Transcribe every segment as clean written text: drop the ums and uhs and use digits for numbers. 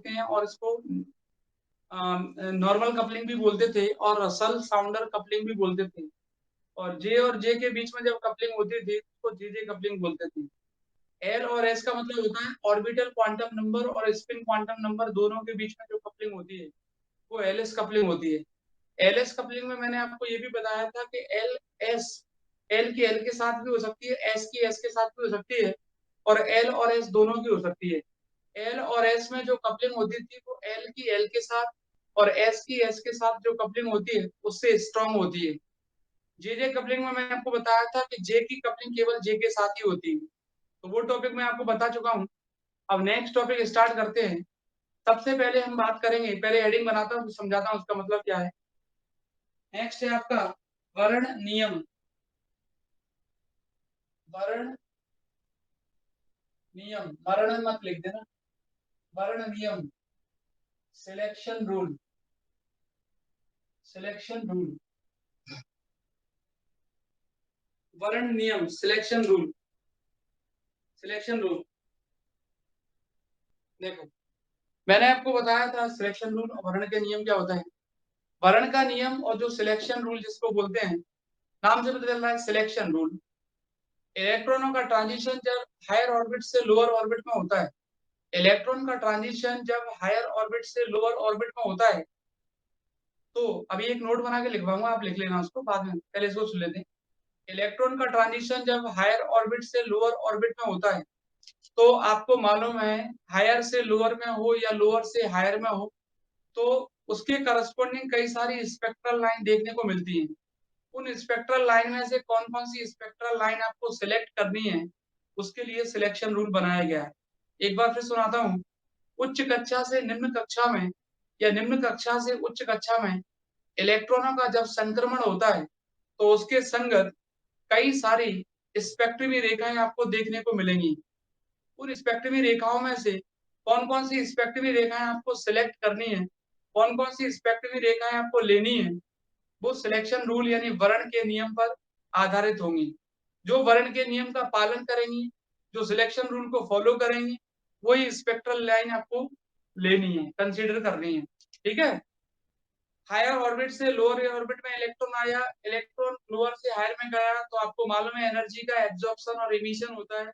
देखते हैं और इसको नॉर्मल कपलिंग भी बोलते थे और रसल साउंडर कपलिंग भी बोलते थे। और जे के बीच में जब कपलिंग होती थी उसको जे कपलिंग बोलते थे। एल और एस का मतलब होता है ऑर्बिटल क्वांटम नंबर और स्पिन क्वांटम नंबर, दोनों के बीच में जो कपलिंग होती है वो एलएस कपलिंग होती है। एलएस कपलिंग में मैंने आपको ये भी बताया था कि एल की एल के साथ भी हो सकती है, एस की एस के साथ भी हो सकती है और एल और एस दोनों की हो सकती है। एल और एस में जो कपलिंग होती थी वो एल की एल के साथ और एस की एस के साथ जो कपलिंग होती है उससे स्ट्रांग होती है। जे कपलिंग में मैंने आपको बताया था कि जे की कपलिंग केवल जे के साथ ही होती है, तो वो टॉपिक मैं आपको बता चुका हूँ। अब नेक्स्ट टॉपिक स्टार्ट करते हैं। सबसे पहले हम बात करेंगे, पहले हेडिंग बनाता हूँ समझाता हूँ उसका मतलब क्या है। नेक्स्ट है आपका वर्ण नियम। वर्ण नियम, वर्ण मत लिख देना, वर्ण नियम, सिलेक्शन रूल, सिलेक्शन रूल, वर्ण नियम, सिलेक्शन रूल, सिलेक्शन रूल। देखो मैंने आपको बताया था सिलेक्शन रूल और वर्ण के नियम क्या होता है। वर्ण का नियम और जो सिलेक्शन रूल जिसको बोलते हैं, नाम से पता चल रहा है सिलेक्शन रूल। इलेक्ट्रॉनों का ट्रांजिशन जब हायर ऑर्बिट से लोअर ऑर्बिट में होता है, इलेक्ट्रॉन का ट्रांजिशन जब हायर ऑर्बिट से लोअर ऑर्बिट में होता है, तो अभी एक नोट बना के लिखवाऊंगा, आप लिख लेना उसको बाद में, पहले इसको सुन लेते हैं। इलेक्ट्रॉन का ट्रांजिशन जब हायर ऑर्बिट से लोअर ऑर्बिट में होता है, तो आपको मालूम है हायर से लोअर में हो या लोअर से हायर में हो, तो उसके करस्पॉन्डिंग कई सारी स्पेक्ट्रल लाइन देखने को मिलती है। उन स्पेक्ट्रल लाइन में से कौन कौन सी स्पेक्ट्रल लाइन आपको सिलेक्ट करनी है, उसके लिए सिलेक्शन रूल बनाया गया है। एक बार फिर सुनाता हूँ। उच्च कक्षा से निम्न कक्षा में या निम्न कक्षा से उच्च कक्षा में इलेक्ट्रॉनों का जब संक्रमण होता है, तो उसके संगत कई सारी स्पेक्ट्रमी रेखाएं आपको देखने को मिलेंगी। उन स्पेक्ट्रमी रेखाओं में से कौन कौन सी स्पेक्ट्रमी रेखाएं आपको सिलेक्ट करनी है, कौन कौन सी स्पेक्ट्रमी रेखाएं आपको लेनी है, वो सिलेक्शन रूल यानी वर्ण के नियम पर आधारित होंगी। जो वर्ण के नियम का पालन करेंगी, जो सिलेक्शन रूल को फॉलो करेंगी, वही स्पेक्ट्रल लाइन आपको लेनी है, कंसीडर करनी है। ठीक है। हायर ऑर्बिट से लोअर ऑर्बिट में इलेक्ट्रॉन आया, इलेक्ट्रॉन लोअर से हायर में गया, तो आपको मालूम है एनर्जी का एब्जॉर्प्शन और इमिशन होता है,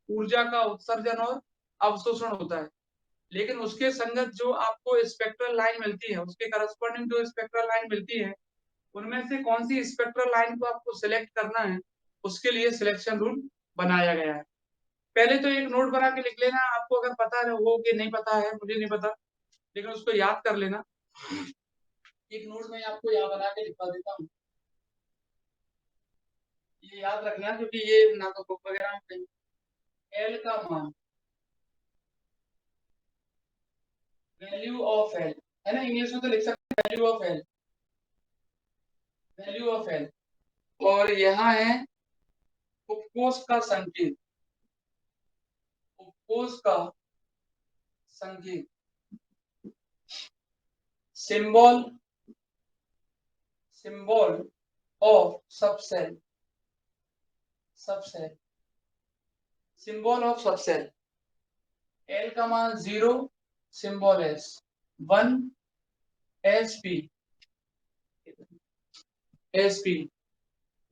ऊर्जा का उत्सर्जन और अवशोषण होता है। लेकिन उसके संगत जो आपको स्पेक्ट्रल लाइन मिलती है, उसके करस्पॉन्डिंग जो स्पेक्ट्रल लाइन मिलती है, उनमें से कौन सी स्पेक्ट्रल लाइन को आपको सिलेक्ट करना है, उसके लिए सिलेक्शन रूल बनाया गया है। पहले तो एक नोट बना के लिख लेना, आपको अगर पता हो कि नहीं पता है, मुझे नहीं पता, लेकिन उसको याद कर लेना। एक नोट में आपको यहाँ बना के लिखवा देता हूँ, ये याद रखना क्योंकि ये ना तो बुक वगैरह में कहीं। एल का मान, वैल्यू ऑफ एल, है ना, इंग्लिश में तो लिख सकते हैं value of L, value of L. और यहाँ है उपकोष का संकेत, उपकोष का संकेत, symbol, symbol of subshell, subshell, symbol of subshell. L का मान 0, symbol S, 1 S P, S P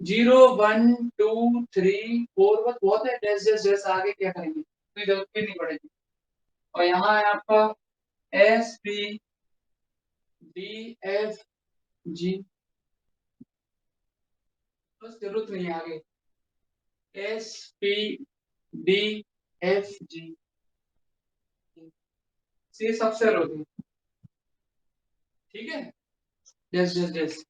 0 1 2 3 4, बस बहुत है, डैश डैश डैश, आगे क्या करेंगे, कोई जरूरत भी नहीं पड़ेगी। और यहाँ है आपका S P D F G, बस जरूरत नहीं है आगे, S P D F G, सी सबसेल होती है। ठीक है, dash dash dash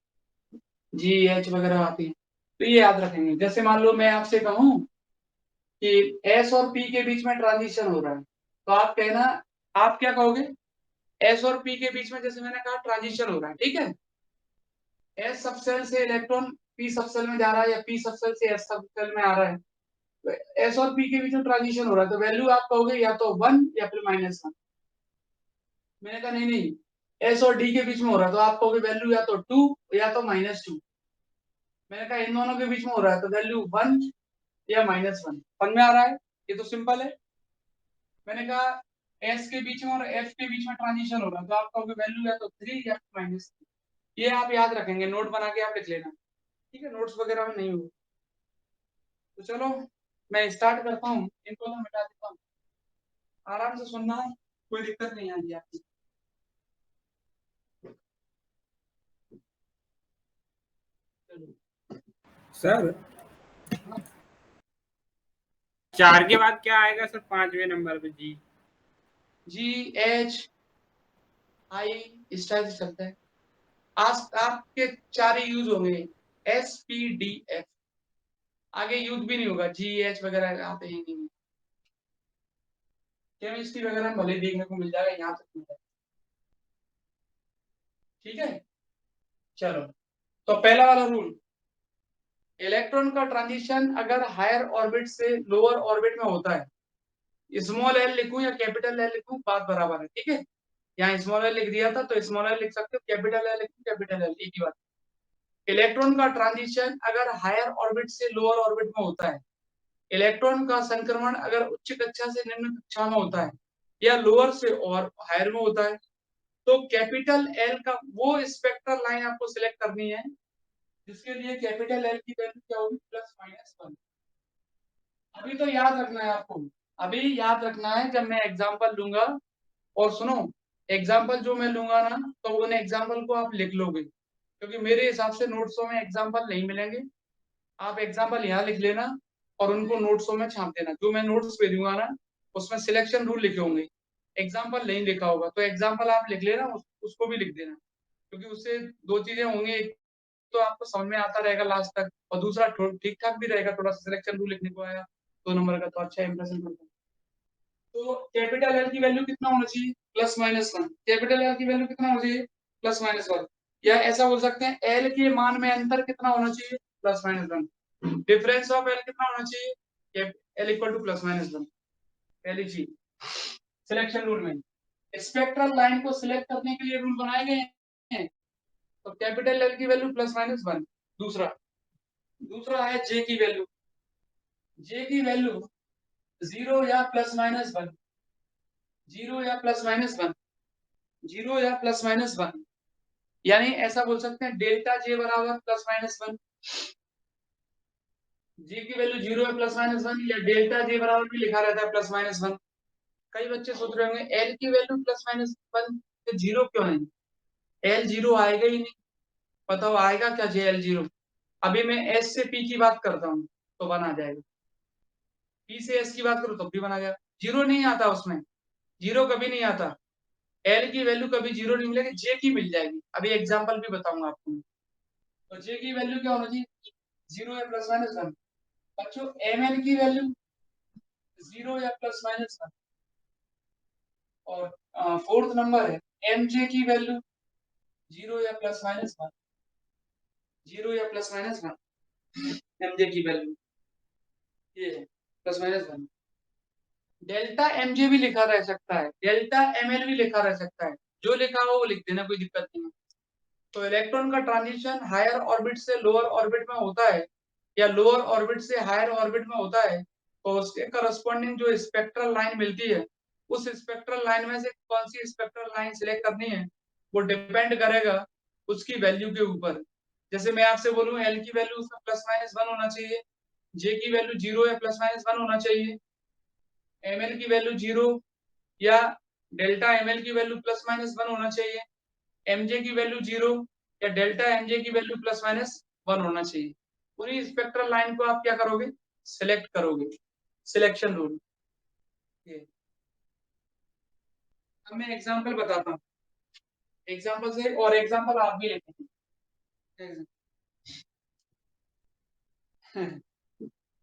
G H वगैरह आती है, तो ये याद रखेंगे। जैसे मान लो मैं आपसे कहूं कि एस और पी के बीच में ट्रांजिशन हो रहा है, तो आप कहना, आप क्या कहोगे, एस और पी के बीच में, जैसे मैंने कहा ट्रांजिशन हो रहा है, ठीक है, एस सबसेल से इलेक्ट्रॉन पी सबसेल में जा रहा है या पी सबसेल से एस सबसेल में आ रहा है, तो एस और पी के बीच में ट्रांजिशन हो रहा है, तो वैल्यू आप कहोगे या तो 1 या फिर -1। मैंने कहा नहीं नहीं, एस और डी के बीच में हो रहा है, तो आप कहोगे वैल्यू या तो 2 या तो -2। मैंने कहा इन दोनों के बीच में हो रहा है, तो वैल्यू 1 या -1। समझ में आ रहा है, ये तो सिंपल है। मैंने कहा एस के बीच में और एफ के बीच में ट्रांजिशन हो रहा है, तो आप कहोगे वैल्यू या तो 3 या -3। ये आप याद रखेंगे, नोट बना के आप लिख लेना, ठीक है, नोट्स वगैरह में नहीं हो। तो चलो मैं स्टार्ट करता हूँ, इनको मैं मिटा देता हूँ, आराम से सुनना, कोई दिक्कत नहीं आएगी आपकी। सर हाँ। 4 के बाद क्या आएगा सर 5वें नंबर पे? GH I इस टाइप से चलता है। आज आपके 4 ही यूज होंगे, SPDF, आगे यूज भी नहीं होगा, GH वगैरह आते ही नहीं। केमिस्ट्री वगैरह में भले देखने को मिल जाएगा, यहाँ तक मिल जाएगा, ठीक है। चलो, तो पहला वाला रूल, इलेक्ट्रॉन का ट्रांजिशन अगर हायर ऑर्बिट से लोअर ऑर्बिट में होता है, स्मॉल एल लिखूं या कैपिटल एल लिखूं बात बराबर है, ठीक है। यहाँ स्मॉल एल लिख दिया था तो स्मॉल एल लिख सकते हो, कैपिटल एल लिखूं कैपिटल एल, एक ही बात। इलेक्ट्रॉन का ट्रांजिशन अगर हायर ऑर्बिट से लोअर ऑर्बिट में होता है, इलेक्ट्रॉन का संक्रमण अगर उच्च कक्षा से निम्न कक्षा में होता है या लोअर से और हायर में होता है, तो कैपिटल एल का वो स्पेक्ट्रल लाइन आपको सिलेक्ट करनी है जिसके लिए कैपिटल एल की वैल्यू क्या होगी, +-1। अभी तो याद रखना है आपको, अभी याद रखना है, जब मैं एग्जांपल लूंगा, और सुनो, एग्जांपल जो मैं लूंगा ना, तो उन एग्जांपल को आप लिख लोगे, क्योंकि मेरे हिसाब से नोट्सों में एग्जांपल नहीं मिलेंगे। आप एग्जांपल यहाँ लिख लेना और उनको नोट्सों में छाप देना, जो मैं नोट्स पे दूंगा ना उसमें सिलेक्शन रूल लिखे होंगे, एग्जांपल नहीं लिखा होगा, तो एग्जांपल आप लिख लेना, उसको भी लिख देना, क्योंकि उससे दो चीजें होंगी, एक तो आपको समझ में आता रहेगा लास्ट तक, और दूसरा ठीक ठाक भी रहेगा, थोड़ा सा सिलेक्शन रूल लिखने को आया 2 नंबर का, तो अच्छा इंप्रेशन पड़ता है। तो कैपिटल एल की वैल्यू कितना होना चाहिए, +-1। कैपिटल एल की वैल्यू कितना होना चाहिए, +-1, या ऐसा बोल सकते हैं एल के मान में अंतर कितना होना चाहिए, +-1। डिफरेंस ऑफ एल कितना होना चाहिए, एल इक्वल टू +-1, पहली चीज। सिलेक्शन रूल में स्पेक्ट्रल लाइन को सिलेक्ट करने के लिए रूल बनाए गए हैं, तो कैपिटल एल की वैल्यू +-1। दूसरा दूसरा है जे की वैल्यू, जे की वैल्यू 0 या +-1, 0 या +-1, 0 या +-1, यानी ऐसा बोल सकते हैं डेल्टा जे बराबर +-1। जे की वैल्यू 0 या +-1, या डेल्टा जे बराबर भी लिखा रहता है +-1। कई बच्चे सोच रहे होंगे एल की वैल्यू +-1 तो 0 क्यों नहीं, एल 0 आएगा ही नहीं, बताओ आएगा क्या जे एल 0। अभी मैं एस से पी की बात करता हूँ तो बना जाएगा, पी से एस की बात करूँ तो भी बना जाएगा, 0 नहीं आता उसमें, 0 कभी नहीं आता, एल की वैल्यू कभी 0 नहीं मिलेगी, जे की मिल जाएगी। अभी एग्जांपल भी बताऊंगा आपको, तो जे की वैल्यू क्या होना चाहिए, 0 या +-1। बच्चों एम एल की वैल्यू 0 या +-1, और फोर्थ नंबर है एम जे की वैल्यू 0 या +-1, 0 या +-1, एम जे की वैल्यू ये है +-1। डेल्टा एम जे भी लिखा रह सकता है, डेल्टा एम एल भी लिखा रह सकता है, जो लिखा हो वो लिख देना, कोई दिक्कत नहीं है। तो इलेक्ट्रॉन का ट्रांजिशन हायर ऑर्बिट से लोअर ऑर्बिट में होता है या लोअर ऑर्बिट से हायर ऑर्बिट में होता है, तो उसके करस्पॉन्डिंग जो स्पेक्ट्रल लाइन मिलती है, उस स्पेक्ट्रल लाइन में से कौन सी स्पेक्ट्रल लाइन सिलेक्ट करनी है वो डिपेंड करेगा उसकी वैल्यू के ऊपर। जैसे मैं आपसे बोलूं एल की वैल्यू उसका +-1 होना चाहिए, जे की वैल्यू 0 या +-1 होना चाहिए, एम एल की वैल्यू 0 या डेल्टा एम एल की वैल्यू +-1 होना चाहिए, एमजे की वैल्यू 0 या डेल्टा एमजे की वैल्यू +-1 होना चाहिए। पूरी स्पेक्ट्रल लाइन को आप क्या करोगे, सिलेक्ट करोगे, सिलेक्शन रूल। अब मैं एग्जांपल बताता हूँ, एग्जांपल से, और एग्जांपल आप भी लेते हैं।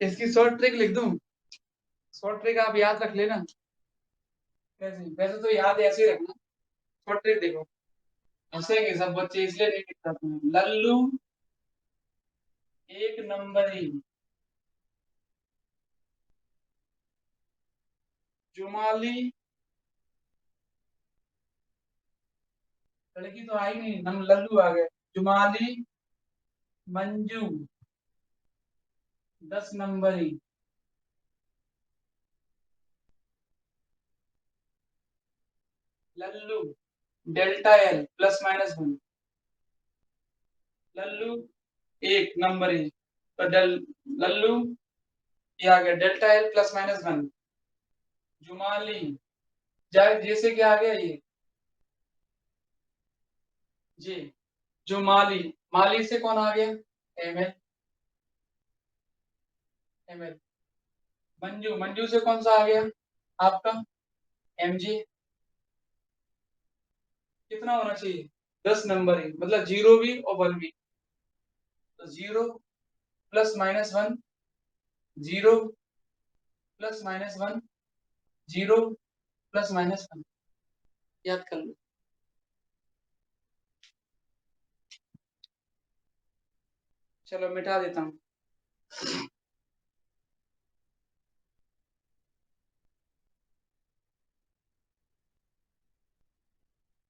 इसकी शॉर्ट ट्रिक लिख दूं, शॉर्ट ट्रिक आप याद रख लेना, कैसे, वैसे तो याद ऐसे ही रखना, शॉर्ट ट्रिक देखो, हंसेंगे सब बच्चे इसलिए नहीं लिखता हूं। लल्लू 1 नंबरी, जुमाली, लड़की तो आई नहीं, हम लल्लू आ गए, जुमाली, मंजू 10 नंबरी। Lallu delta L plus minus 1, Lallu एक नंबर है तो लल्लू ये आ गया डेल्टा एल प्लस माइनस 1। जुमाली जैसे कि आ गया ये जी, जो माली, माली से कौन आ गया, M L, M L. Manju, Manju से कौन सा आ गया आपका, एम जी। कितना होना चाहिए, 10 नंबर ही, मतलब 0 भी और 1 भी। तो 0 plus minus 1, 0 plus minus 1, 0 plus minus 1, याद कर लो। चलो मिटा देता हूँ।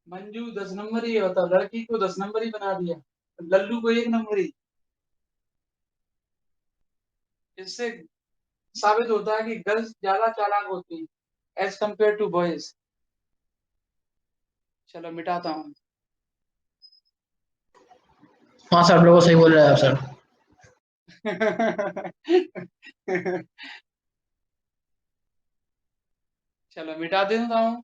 मंजू 10 नंबर ही है, बताओ, लड़की को 10 नंबर ही बना दिया, लल्लू को 1 नंबर ही। इससे साबित होता है कि गर्ल्स ज्यादा चालाक होती है एज कंपेयर टू बॉयज। चलो मिटाता हूँ। हाँ सर, बिल्कुल सही बोल रहे हैं आप सर। चलो मिटा देता हूँ।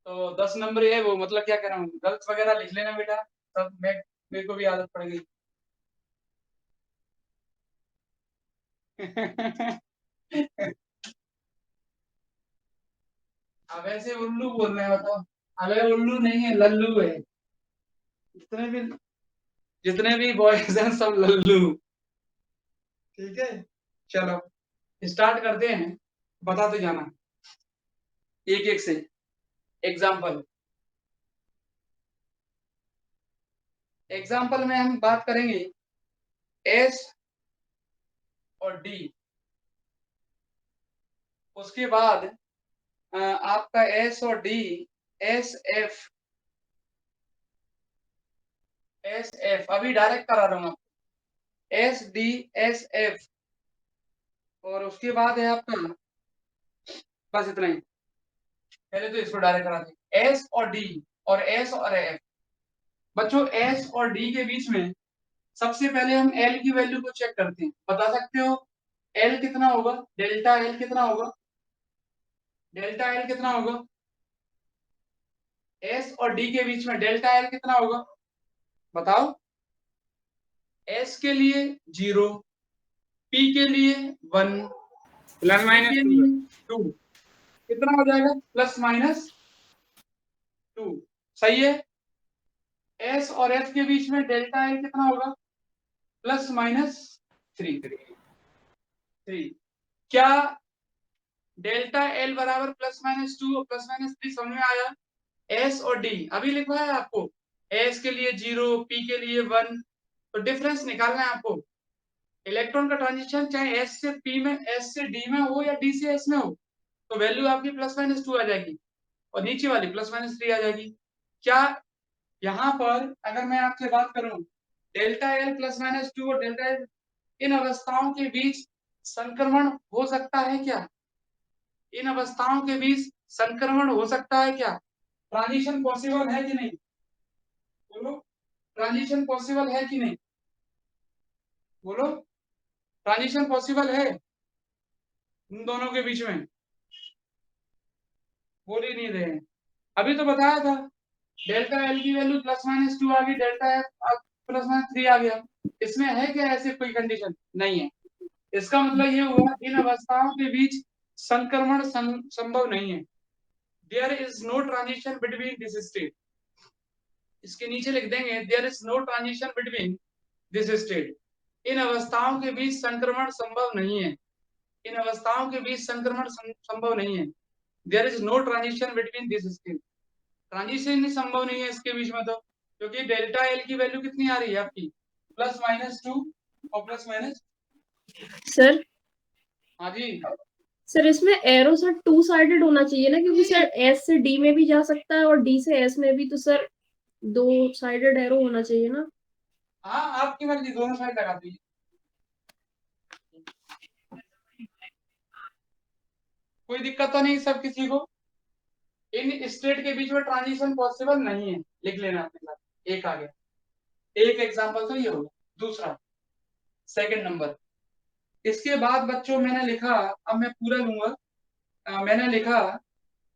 तो 10 नंबर है वो, मतलब क्या कर रहा हूँ, गर्ल्स वगैरह लिख लेना बेटा, तब मैं, मेरे को भी आदत पड़ गई। अब ऐसे उल्लू बोल रहे हैं, बताओ। अबे उल्लू नहीं है, लल्लू है। जितने भी जितने भी बॉयज हैं सब लल्लू। ठीक है, चलो स्टार्ट करते हैं, बताते जाना एक एक से। एग्जाम्पल, एग्जाम्पल में हम बात करेंगे एस और डी, उसके बाद आपका एस और D, S F, S F अभी डायरेक्ट करा रहा हूँ, एस डी एस एफ, और उसके बाद है आपका, बस इतना ही, पहले तो इसको डायरेक्ट करा दें, एस और डी और एस और एफ। बच्चों एस और डी के बीच में सबसे पहले हम एल की वैल्यू को चेक करते हैं, बता सकते हो एल कितना होगा, डेल्टा एल कितना होगा, डेल्टा एल कितना होगा, एस और डी के बीच में डेल्टा एल कितना होगा, बताओ। एस के लिए 0, पी के लिए 1, प्लस डी माइनस के 2 लिए 2, कितना हो जाएगा, प्लस माइनस 2, सही है। एस और एफ के बीच में डेल्टा एल कितना होगा, प्लस माइनस 3, 3। क्या डेल्टा एल बराबर प्लस माइनस 2 और प्लस माइनस 3 समझ में आया। एस और डी अभी लिखवा है आपको, एस के लिए 0, पी के लिए 1, तो डिफरेंस निकालना है आपको। इलेक्ट्रॉन का ट्रांजिशन चाहे एस से पी में, एस से डी में हो या डी से एस में हो, तो वैल्यू आपकी प्लस माइनस 2 आ जाएगी और नीचे वाली प्लस माइनस 3 आ जाएगी। क्या यहाँ पर अगर मैं आपसे बात करूं, डेल्टा एल प्लस माइनस 2 और डेल्टा एल, इन अवस्थाओं के बीच संक्रमण हो सकता है क्या, इन अवस्थाओं के बीच संक्रमण हो सकता है क्या, ट्रांजिशन पॉसिबल है कि नहीं, बोलो, ट्रांजिशन पॉसिबल है कि नहीं, बोलो, ट्रांजिशन पॉसिबल है इन दोनों के बीच में, बोल ही नहीं रहे हैं। अभी तो बताया था डेल्टा एल की वैल्यू प्लस माइनस 2 आ गई, डेल्टा एफ प्लस माइनस 3 आ गया, इसमें है क्या ऐसे कोई कंडीशन नहीं है। इसका मतलब ये हुआ इन अवस्थाओं के बीच संक्रमण संभव नहीं है, there is no transition between this state. इसके नीचे लिख देंगे there is no transition between this state, इन अवस्थाओं के बीच संक्रमण संभव नहीं है, इन अवस्थाओं के बीच संक्रमण संभव नहीं है, there is no transition between this state, transition ही संभव नहीं है इसके बीच में, तो क्योंकि डेल्टा एल की वैल्यू कितनी आ रही है आपकी, प्लस माइनस 2 और प्लस माइनस, सर हाँ जी, सर इसमें एरो सर टू साइडेड होना चाहिए ना, क्योंकि सर एस से डी में भी जा सकता है और डी से एस में भी, तो सर दो साइडेड एरो होना चाहिए ना। हाँ आपकी मर्जी, दोनों साइड लगा दीजिए, कोई दिक्कत तो नहीं सब किसी को। इन स्टेट के बीच में ट्रांजिशन पॉसिबल नहीं है, लिख लेना अपने साथ, एक आ गया, एक एग्जांपल तो ये होगा। दूसरा, सेकंड नंबर, इसके बाद बच्चों मैंने लिखा, अब मैं पूरा लूंगा, मैंने लिखा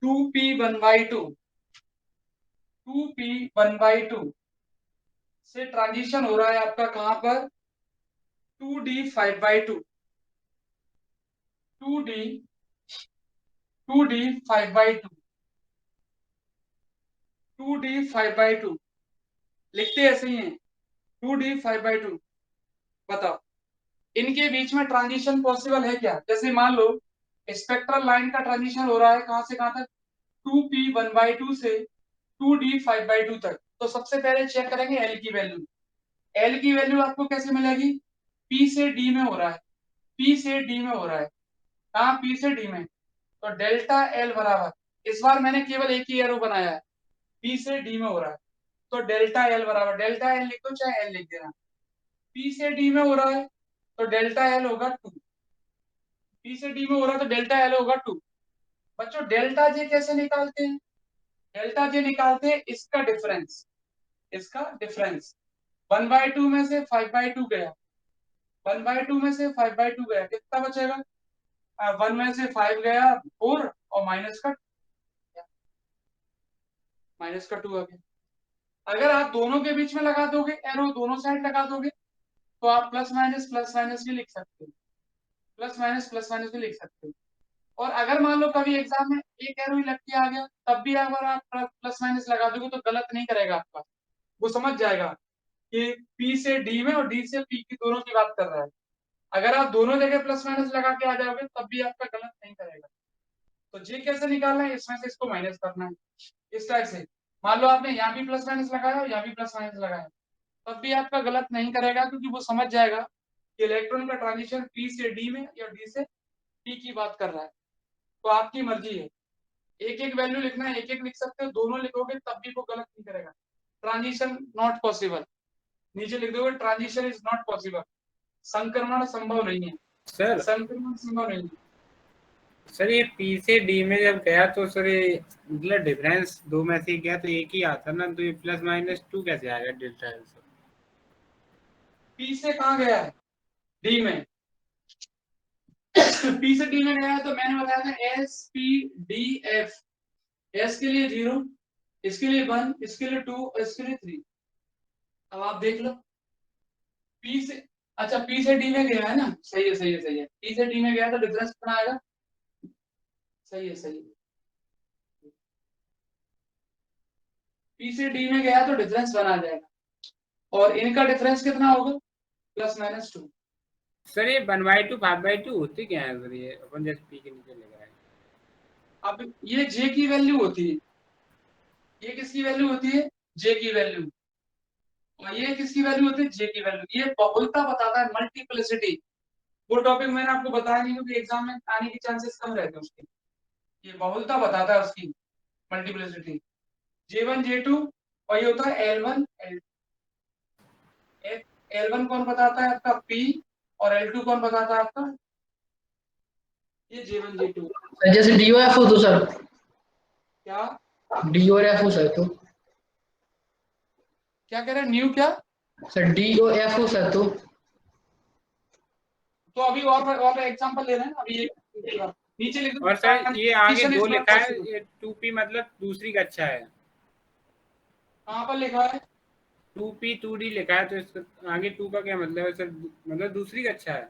2p1/2, 2p1/2 से ट्रांजिशन हो रहा है आपका कहां पर, 2d5/2, 2d5/2, 2d5/2 लिखते ऐसे ही हैं, 2d5/2। बताओ इनके बीच में ट्रांजिशन पॉसिबल है क्या? जैसे मान लो स्पेक्ट्रल लाइन का ट्रांजिशन हो रहा है कहां से कहां तक, 2p1/2 से 2d5/2 तक। तो सबसे पहले चेक करेंगे एल की वैल्यू। एल की वैल्यू आपको कैसे मिलेगी? पी से डी में हो रहा है, पी से डी में हो रहा है, कहां, पी से डी में। तो डेल्टा एल बराबर, इस बार मैंने केवल एक ही एरो बनाया है, पी से डी में हो रहा है, तो डेल्टा एल बराबर, डेल्टा एल लिख दो चाहे एल लिख देना, पी से डी में हो रहा है तो डेल्टा एल होगा 2, पी से डी में हो रहा है तो डेल्टा एल होगा 2। बच्चों डेल्टा जे कैसे निकालते हैं? डेल्टा जे निकालते हैं इसका डिफरेंस, इसका डिफरेंस 1/2 में से 5/2 गया, 1/2 में से 5/2 गया, कितना बचेगा? 1 में से 5 गया 4 और माइनस का 2 आ गया। अगर आप दोनों के बीच में लगा दोगे एरो, दोनों साइड लगा दोगे, तो आप प्लस माइनस भी लिख सकते हो, प्लस माइनस भी लिख सकते हो। और अगर मान लो कभी एग्जाम में एक एरो ही लग के आ गया, तब भी अगर आप प्लस माइनस लगा दोगे तो गलत नहीं करेगा आपका, वो समझ जाएगा कि पी से डी में और डी से पी की दोनों की बात कर रहा है। अगर आप दोनों जगह प्लस माइनस लगा के आ जाओगे तब भी आपका गलत नहीं करेगा। तो जे कैसे निकालना है, इसमें से इसको माइनस करना है, इस टाइप से। मान लो आपने यहाँ भी प्लस माइनस लगाया और यहाँ भी प्लस माइनस लगाया, तब भी आपका गलत नहीं करेगा, क्योंकि वो समझ जाएगा कि इलेक्ट्रॉन का ट्रांजिशन पी से डी में या डी से पी की बात कर रहा है। तो आपकी मर्जी है, एक एक वैल्यू लिखना है, एक एक लिख सकते हो, दोनों लिखोगे तब भी वो गलत नहीं करेगा। ट्रांजिशन नॉट पॉसिबल, नीचे लिख दोगे ट्रांजिशन इज नॉट पॉसिबल, संक्रमण संभव नहीं है, सर संक्रमण संभव नहीं है। सर ये पी से डी में जब गया तो सर ये मतलब डिफरेंस दो में से गया तो एक ही आता ना, तो ये +-2 कैसे आएगा डेल्टा एल सर? पी से कहाँ गया है? डी में। पी से डी में गया है तो मैंने बताया था S P D F, S के लिए 0, इसके लिए 1, इसके लिए 2, इसके लिए 3। अब आप देख लो पी से, अच्छा पी से डी में गया है ना, सही है सही है सही है, पी से डी में गया तो डिफरेंस कितना आएगा? सही है सही है, पी से डी में गया तो डिफरेंस बना जाएगा, और इनका डिफरेंस कितना होगा? +-2। सर ये 1/2 5/2 होती क्या है सर? ये अपन जैसे पी के नीचे लग रहा है। अब ये जे की वैल्यू होती है, ये किसकी वैल्यू होती है? जे की वैल्यू। और ये किसकी वैल्यू होती है? जे की वैल्यू। ये बहुलता बताता है, मल्टीप्लिसिटी। वो टॉपिक मैंने आपको बताया नहीं क्योंकि एग्जाम में आने के चांसेस कम रहते हैं उसके। ये बहुलता बताता है उसकी, मल्टीप्लिसिटी। J1 J2 और ये होता है L1 L1 कौन बताता है आपका? P, और L2 कौन बताता है आपका? ये J1 J2। सर जैसे डी ओ एफ हो तो सर, क्या डी और एफ हो सर, तो क्या कह रहे हैं? न्यू क्या? सर डी ओ एफ हो सर, तो अभी और एग्जांपल ले रहे हैं अभी, ये नीचे लिख दो और सर ये आगे transition 2 is not लिखा है, possible। ये 2p मतलब दूसरी कक्षा है, कहाँ पर लिखा है? 2p 2d लिखा है, तो इसका आगे 2 का क्या मतलब है सर? मतलब दूसरी कक्षा है।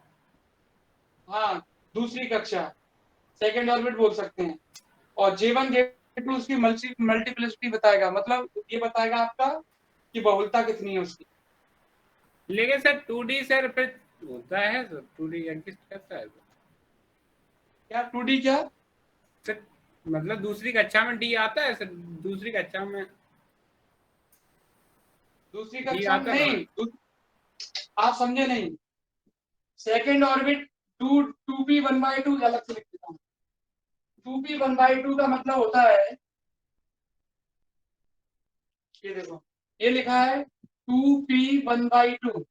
हाँ दूसरी कक्षा, सेकेंड ऑर्बिट बोल सकते हैं। और J1 J2 उसकी मल्टीप्लिसिटी बताएगा, मतलब ये बताएगा आपका कि बहुलता कितनी है उसकी। लेकिन सर 2d सर फिर होता है सर, 2d एग्जिस्ट करता है सर? क्या 2D क्या? सर मतलब दूसरी कक्षा में डी आता है सर? दूसरी कक्षा में दूसरी डी कक्षा में आता है? नहीं, आप समझे नहीं। सेकेंड ऑर्बिट 2p1/2 अलग से लिख देता हूँ। 2p1/2 का मतलब होता है, ये देखो ये लिखा है 2p1/2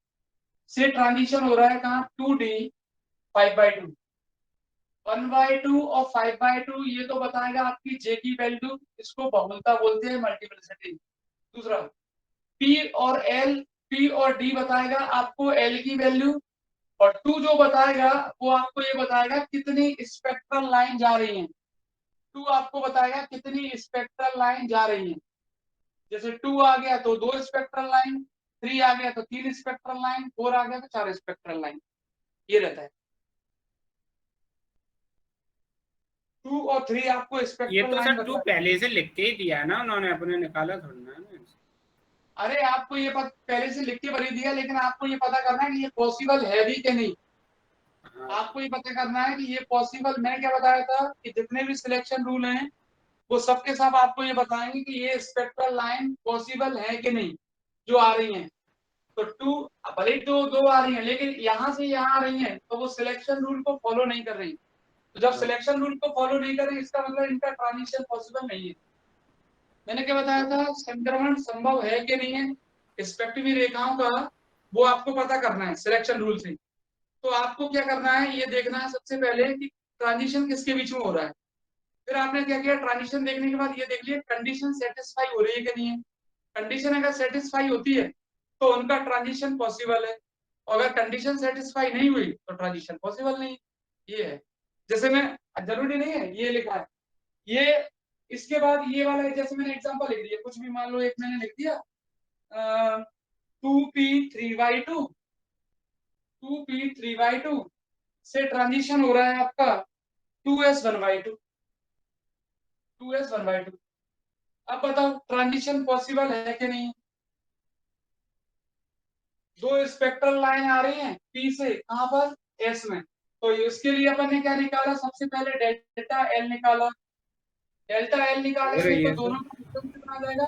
से ट्रांजिशन हो रहा है कहाँ? 2d5/2। 1/2 और 5/2 ये तो बताएगा आपकी जे की वैल्यू, इसको बहुलता बोलते हैं, मल्टीप्लिसिटी। दूसरा पी और एल, पी और डी बताएगा आपको एल की वैल्यू, और 2 जो बताएगा वो आपको ये बताएगा कितनी स्पेक्ट्रल लाइन जा रही है। 2 आपको बताएगा कितनी स्पेक्ट्रल लाइन जा रही है। जैसे 2 आ गया तो 2 स्पेक्ट्रल लाइन, 3 आ गया तो 3 स्पेक्ट्रल लाइन, 4 आ गया तो 4 स्पेक्ट्रल लाइन, ये रहता है। 2 और 3 आपको ये स्पेक्ट्रल तो लाइन सर टू बता। पहले से लिख के ही दिया है ना उन्होंने, अपने निकाला थोड़ा ना। अरे आपको ये पहले से लिख के भरी दिया, लेकिन आपको ये पता करना है कि ये पॉसिबल है भी कि नहीं। हाँ आपको ये पता करना है कि ये पॉसिबल, मैंने क्या बताया था कि जितने भी सिलेक्शन रूल हैं वो सबके सब आपको ये बताएंगे कि ये स्पेक्ट्रल लाइन पॉसिबल है कि नहीं जो आ रही हैं। तो 2 भले तो 2 आ रही हैं, लेकिन यहाँ से यहाँ आ रही हैं तो वो सिलेक्शन रूल को फॉलो नहीं कर रही। तो जब हाँ। सिलेक्शन रूल को फॉलो नहीं कर रही, इसका मतलब इनका ट्रांजिशन पॉसिबल नहीं है। मैंने क्या बताया था, संक्रमण संभव है कि नहीं है रिस्पेक्टिव रेखाओं का, वो आपको पता करना है सिलेक्शन रूल से। तो आपको क्या करना है, ये देखना है सबसे पहले कि ट्रांजिशन किसके बीच में हो रहा है। फिर आपने क्या किया, ट्रांजिशन देखने के बाद ये देख लिया कंडीशन सेटिस्फाई हो रही है कि नहीं है। कंडीशन अगर सेटिस्फाई होती है तो उनका ट्रांजिशन पॉसिबल है, और अगर कंडीशन सेटिस्फाई नहीं हुई तो ट्रांजिशन पॉसिबल नहीं। ये है, जैसे मैं, जरूरी नहीं है ये लिखा है ये, इसके बाद ये वाला है, जैसे मैंने एग्जांपल लिख दिया, कुछ भी मान लो एक मैंने लिख दिया 2p3/2, 2p3/2 से ट्रांजिशन हो रहा है आपका 2s1/2, 2s1/2। अब बताओ ट्रांजिशन पॉसिबल है कि नहीं। दो स्पेक्ट्रल लाइन आ रही हैं पी से, कहां पर, एस में। तो इसके लिए अपन ने क्या निकाला, सबसे पहले डेल्टा एल निकाला। डेल्टा एल हो निकालेंगे रही तो है दोनों सर। का डिफरेंस कितना आ जाएगा,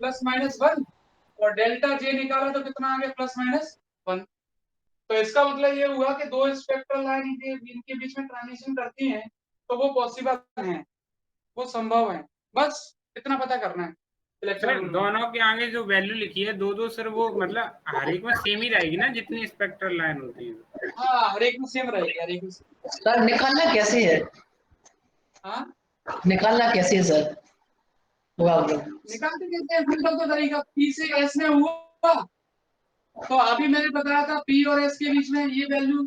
+-1। और डेल्टा जे निकाला तो कितना आ गया, +-1। तो इसका मतलब ये हुआ कि दो स्पेक्ट्रल लाइन इनके बीच में ट्रांजिशन करती हैं तो वो पॉसिबल है, वो संभव है। बस इतना पता करना है सिलेक्शन सर रूल में। दोनों के आगे जो वैल्यू लिखी है दो दो, सर वो मतलब हर एक में सेम ही रहेगी ना जितनी स्पेक्ट्रल लाइन होती है। हाँ, हर एक में सेम रहेगी, हर एक में सर निकालना कैसे है, हाँ, निकालना कैसे है सर, होगा आप लोग। निकालते कैसे हैं, सिंपल तो तरीका, पी से एस में हुआ तो अभी मैंने बताया था पी और एस के बीच में ये value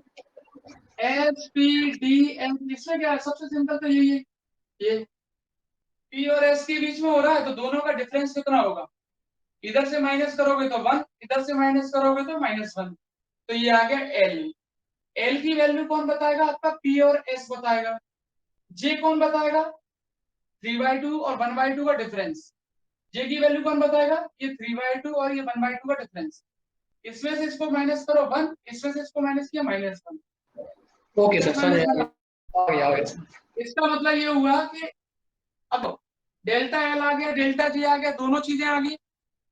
H P D M, इसमें क्या है, सबसे सिंपल तो यही है। ये पी और एस के बीच में हो रहा है तो दोनों का डिफरेंस कितना होगा, इधर से माइनस करोगे तो 1, इधर से माइनस करोगे तो -1। तो ये आ गया एल। एल की वैल्यू कौन बताएगा, आपका पी और एस बताएगा। जे कौन बताएगा, 3/2 और 1/2 का डिफरेंस। जे की वैल्यू कौन बताएगा, ये 3/2 और ये 1/2 का डिफरेंस। इसमें से इसको माइनस करो 1, इसमें से इसको माइनस किया -1, ओके सर, समझ -1। आ गया सर। इसका मतलब ये हुआ कि अब डेल्टा एल आ गया, डेल्टा जी आ गया, दोनों चीजें आ गई।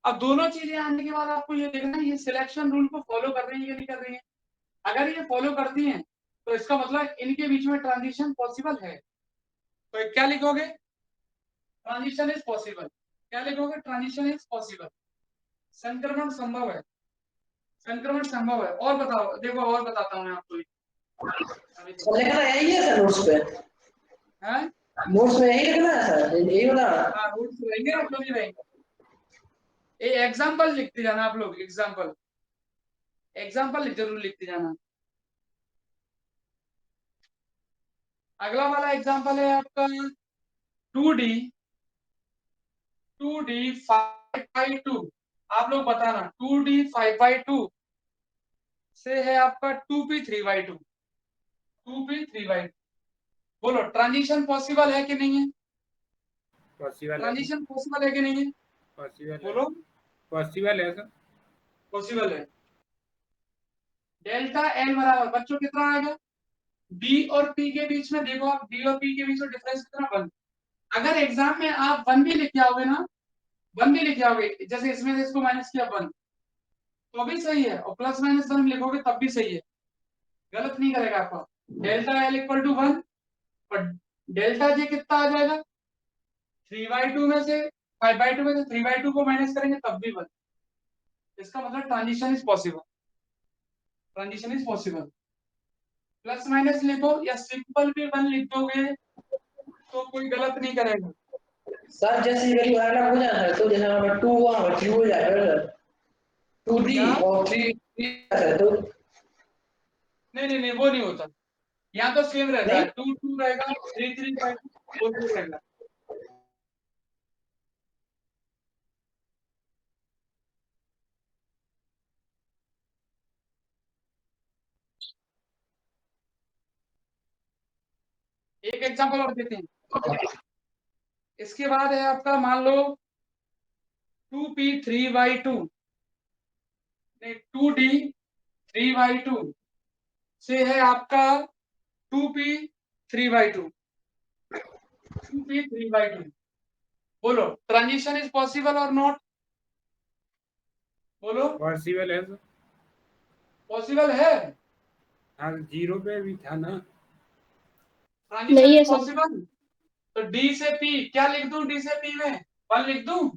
अब दोनों चीजें आने के बाद आपको ये देखना है ये सिलेक्शन रूल को फॉलो कर रही है या नहीं कर रही है। अगर ये फॉलो करती हैं तो इसका मतलब इनके बीच में ट्रांजिशन पॉसिबल है। तो क्या लिखोगे, ट्रांजिशन इज पॉसिबल। क्या लिखोगे, ट्रांजिशन इज पॉसिबल। संक्रमण संभव है, संक्रमण संभव है। और बताओ, देखो और बताता हूँ मैं आपको। सर लिखना यही है सर, नोट्स पे, है, नोट्स में यही लिखना है सर, यही बना। हाँ रूल्स रहेंगे ना, क्यों नहीं रहेंगे। ये एग्जाम्पल लिखते जाना आप लोग, एग्जाम्पल, एग्जाम्पल जरूर लिखते जाना। अगला वाला एग्जाम्पल है आपका 2D, 2D 5/2। आप लोग बताना 2D 5/2 से है आपका 2P3/2, 2P3/2। बोलो ट्रांजिशन पॉसिबल है कि नहीं है, पॉसिबल है सर। ट्रांजिशन पॉसिबल है कि नहीं है, पॉसिबल है। बोलो। पॉसिबल है सर। पॉसिबल है। डेल्टा एल बराबर बच्चों कितना आएगा, डी और पी के बीच में, देखो आप डी और पी के बीच में डिफरेंस कितना, 1। अगर एग्जाम में आप 1 भी लिखे आओगे ना, 1 भी लिखे आओगे, जैसे इसमें से इसको माइनस किया 1 तो भी सही है, और +-1 लिखोगे तब भी सही है, गलत नहीं करेगा आपका। डेल्टा एल इक्वल टू 1, और डेल्टा जे कितना आ जाएगा, 3/2 में से 5/2 में से 3/2 को माइनस करेंगे तब भी 1। इसका मतलब transition is possible, transition is possible. Plus minus लिखो या सिंपल भी 1 लिख दोगे तो कोई गलत नहीं करेगा। सर जैसे ये वैल्यू अलग हो जाता है तो जैसे हमें 2 वहां पर 3 हो जाएगा सर, 2D क्या? और 3 है तो नहीं नहीं नहीं, वो नहीं होता। यहाँ तो सेम रहता है, नहीं 2 2 रहेगा, 3 3 5 4 4 रहेगा। एक एग्जांपल और देते हैं। इसके बाद है आपका, मान लो 2p3y2 नहीं 2d 3y2 से है आपका 2p3y2 2p3y2। बोलो ट्रांजिशन इज पॉसिबल और नॉट? बोलो पॉसिबल है सर। पॉसिबल है। हाँ, 0 पे भी था ना। ट्रांजिशन नहीं है इज सर। पॉसिबल। तो डी से पी क्या लिख दूं? डी से पी में 1 लिख दूं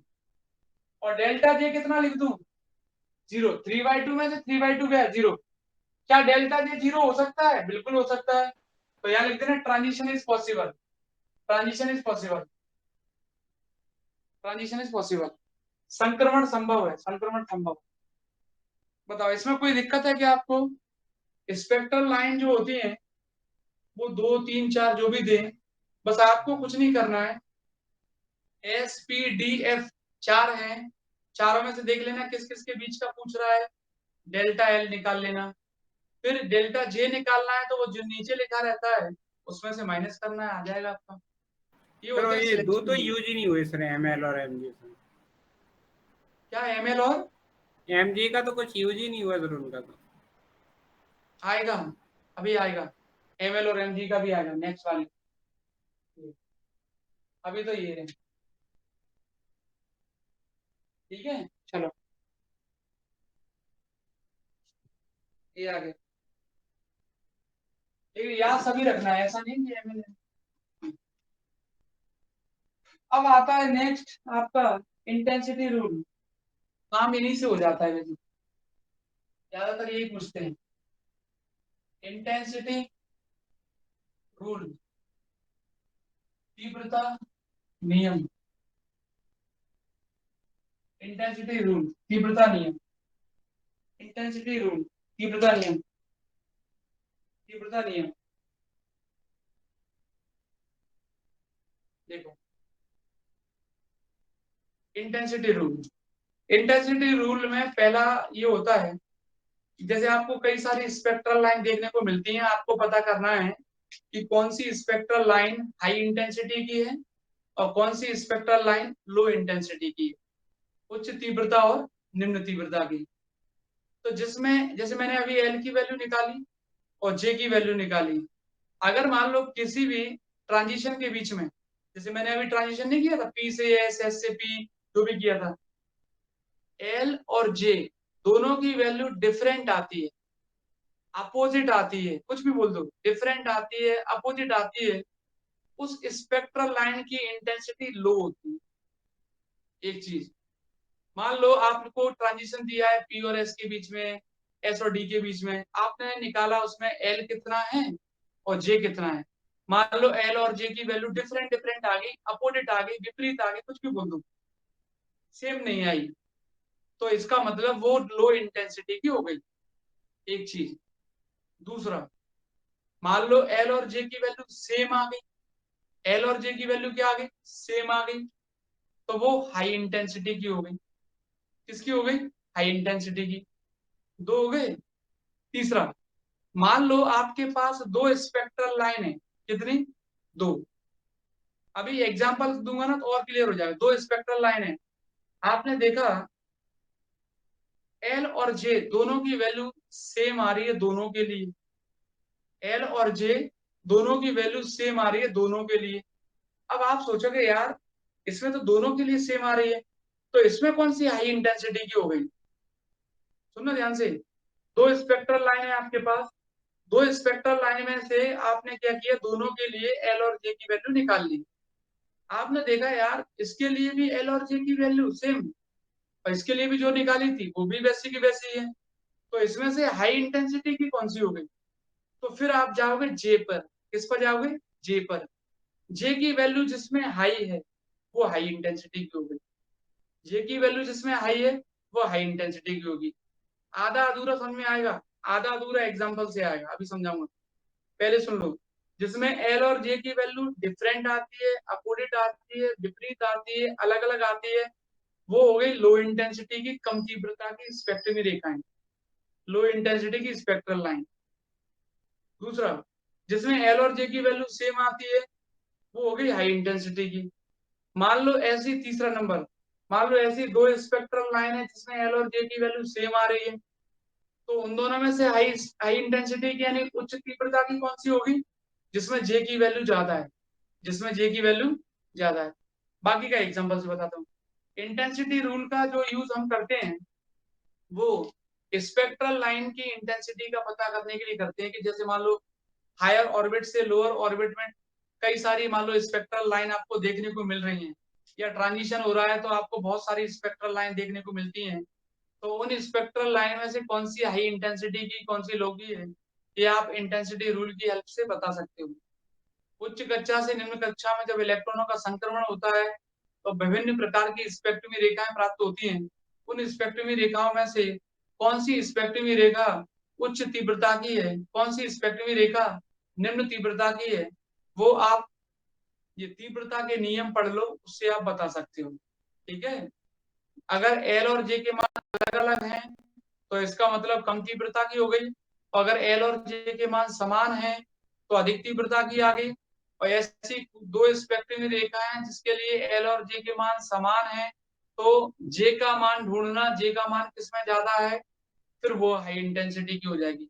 और डेल्टा जे कितना लिख दूं? 0। 3/2 में से 3/2 गया 0। क्या डेल्टा जे 0 हो सकता है? बिल्कुल हो सकता है। तो यहाँ लिख देना transition is possible. Transition is possible. Transition is possible. संक्रमण संभव है। संक्रमण संभव। बताओ इसमें कोई दिक्कत है क्या आपको? स्पेक्ट्रल लाइन जो होती है वो 2 3 4 जो भी दें, बस आपको कुछ नहीं करना है। एस पी डी एफ 4 हैं, चारों में से देख लेना किस किस के बीच का पूछ रहा है, डेल्टा एल निकाल लेना। फिर डेल्टा जे निकालना है तो वो जो नीचे लिखा रहता है उसमें से माइनस करना है, आ जाएगा आपका। ये सर होते हैं ये दो सिलेक्शन तो रूल। यूज ही नहीं हुए सर, ML और MG। क्या एमएल और MG का तो कुछ यूज ही नहीं हुआ सर उनका तो। आएगा? अभी आएगा। एमएल और एमजी का भी आएगा नेक्स्ट वाले। अभी तो ये है। ठीक है चलो, ये आगे। लेकिन याद सभी रखना है, ऐसा नहीं कि एमएल। अब आता है नेक्स्ट आपका इंटेंसिटी रूल। काम इन्हीं से हो जाता है वैसे, ज्यादातर यही पूछते हैं। इंटेंसिटी रूल, तीव्रता नियम। इंटेंसिटी रूल, तीव्रता नियम। इंटेंसिटी रूल, तीव्रता नियम। तीव्रता नियम देखो, इंटेंसिटी रूल। इंटेंसिटी रूल में पहला ये होता है, जैसे आपको कई सारी स्पेक्ट्रल लाइन देखने को मिलती हैं, आपको पता करना है कि कौन सी स्पेक्ट्रल लाइन हाई इंटेंसिटी की है और कौन सी स्पेक्ट्रल लाइन लो इंटेंसिटी की है, उच्च तीव्रता और निम्न तीव्रता की। तो जिसमें जैसे मैंने अभी एल की वैल्यू निकाली और जे की वैल्यू निकाली, अगर मान लो किसी भी ट्रांजिशन के बीच में, जैसे मैंने अभी ट्रांजिशन नहीं किया था पी से एस, एस से पी, जो भी किया था, एल और जे दोनों की वैल्यू डिफरेंट आती है, अपोजिट आती है, कुछ भी बोल दो, डिफरेंट आती है, अपोजिट आती है, उस स्पेक्ट्रल लाइन की इंटेंसिटी लो होती है। एक चीज, मान लो आपको ट्रांजिशन दिया है पी और एस के बीच में, एस और डी के बीच में, आपने निकाला उसमें एल कितना है और जे कितना है। मान लो एल और जे की वैल्यू डिफरेंट डिफरेंट आ गई, अपोजिट आ गई, विपरीत आ गई, कुछ भी बोल दो, सेम नहीं आई, तो इसका मतलब वो लो इंटेंसिटी की हो गई। एक चीज। दूसरा, मान लो एल और जे की वैल्यू सेम आ गई, एल और जे की वैल्यू क्या आ गई? सेम आ गई, तो वो हाई इंटेंसिटी की हो गई। किसकी हो गई? हाई इंटेंसिटी की। दो हो गए। तीसरा, मान लो आपके पास दो स्पेक्ट्रल लाइन है, कितनी? दो। अभी एग्जांपल दूंगा ना तो और क्लियर हो जाएगा। दो स्पेक्ट्रल लाइन है, आपने देखा एल और जे दोनों की वैल्यू सेम आ रही है दोनों के लिए, एल और जे दोनों की वैल्यू सेम आ रही है दोनों के लिए। अब आप सोचोगे यार इसमें तो दोनों के लिए सेम आ रही है, तो इसमें कौन सी हाई इंटेंसिटी की हो गई? सुनना ध्यान से। दो स्पेक्ट्रल लाइन है आपके पास, दो स्पेक्ट्रल लाइन में से आपने क्या किया, दोनों के लिए एल और जे की वैल्यू निकाल ली। आपने देखा यार इसके लिए भी एल और जे की वैल्यू सेम, और इसके लिए भी जो निकाली थी वो भी वैसी की वैसी है, तो इसमें से हाई इंटेंसिटी की कौन सी हो गई? तो फिर आप जाओगे जे पर। किस पर जाओगे? जे पर। जे की वैल्यू जिसमें हाई है वो हाई इंटेंसिटी की होगी। जे की वैल्यू जिसमें हाई है वो हाई इंटेंसिटी की होगी। आधा अधूरा समझ में आएगा, आधा अधूरा एग्जांपल से आएगा, अभी समझाऊंगा। पहले सुन लो। जिसमें एल और जे की वैल्यू डिफरेंट आती है, अपोजिट आती है, विपरीत आती है, अलग अलग आती है, वो हो गई लो इंटेंसिटी की कम तीव्रता की स्पेक्ट्रमी रेखाएं, लो इंटेंसिटी की स्पेक्ट्रल लाइन। दूसरा, जिसमें एल और जे की वैल्यू सेम आती है वो हो गई हाई इंटेंसिटी की। मान लो ऐसी, तीसरा नंबर, मान लो ऐसी दो स्पेक्ट्रल लाइन है जिसमें एल और जे की वैल्यू सेम आ रही है, तो उन दोनों में से हाई हाई इंटेंसिटी की यानी उच्च तीव्रता की कौन सी होगी? जिसमें जे की वैल्यू ज्यादा है, जिसमें जे की वैल्यू ज्यादा है। बाकी का एग्जांपल से बताता हूँ। इंटेंसिटी रूल का जो यूज हम करते हैं वो स्पेक्ट्रल लाइन की इंटेंसिटी का पता करने के लिए करते हैं कि जैसे मान लो हायर ऑर्बिट से लोअर ऑर्बिट में कई सारी मान लो स्पेक्ट्रल लाइन आपको देखने को मिल रही हैं, या ट्रांजिशन हो रहा है तो आपको बहुत सारी स्पेक्ट्रल लाइन देखने को मिलती हैं। तो उन स्पेक्ट्रल लाइन में से कौन सी हाई इंटेंसिटी की कौन सी लो की है, ये आप इंटेंसिटी रूल की हेल्प से बता सकते हो। उच्च कक्षा से निम्न कक्षा में जब इलेक्ट्रॉनों का संक्रमण होता है तो विभिन्न प्रकार की स्पेक्ट्रमी रेखाएं प्राप्त होती हैं। उन स्पेक्ट्रमी रेखाओं में से कौन सी स्पेक्ट्रमी रेखा उच्च तीव्रता की है, कौन सी स्पेक्ट्रमी रेखा निम्न तीव्रता की है, वो आप ये तीव्रता के नियम पढ़ लो, उससे आप बता सकते हो। ठीक है। अगर एल और जे के मान अलग अलग हैं तो इसका मतलब कम तीव्रता की हो गई, और अगर एल और जे के मान समान हैं तो अधिक तीव्रता की आ गई। और ऐसी दो स्पेक्ट्रम रेखा है जिसके लिए एल और जे के मान समान हैं, तो जे का मान ढूंढना, जे का मान किसमें ज्यादा है, फिर वो हाई इंटेंसिटी की हो जाएगी।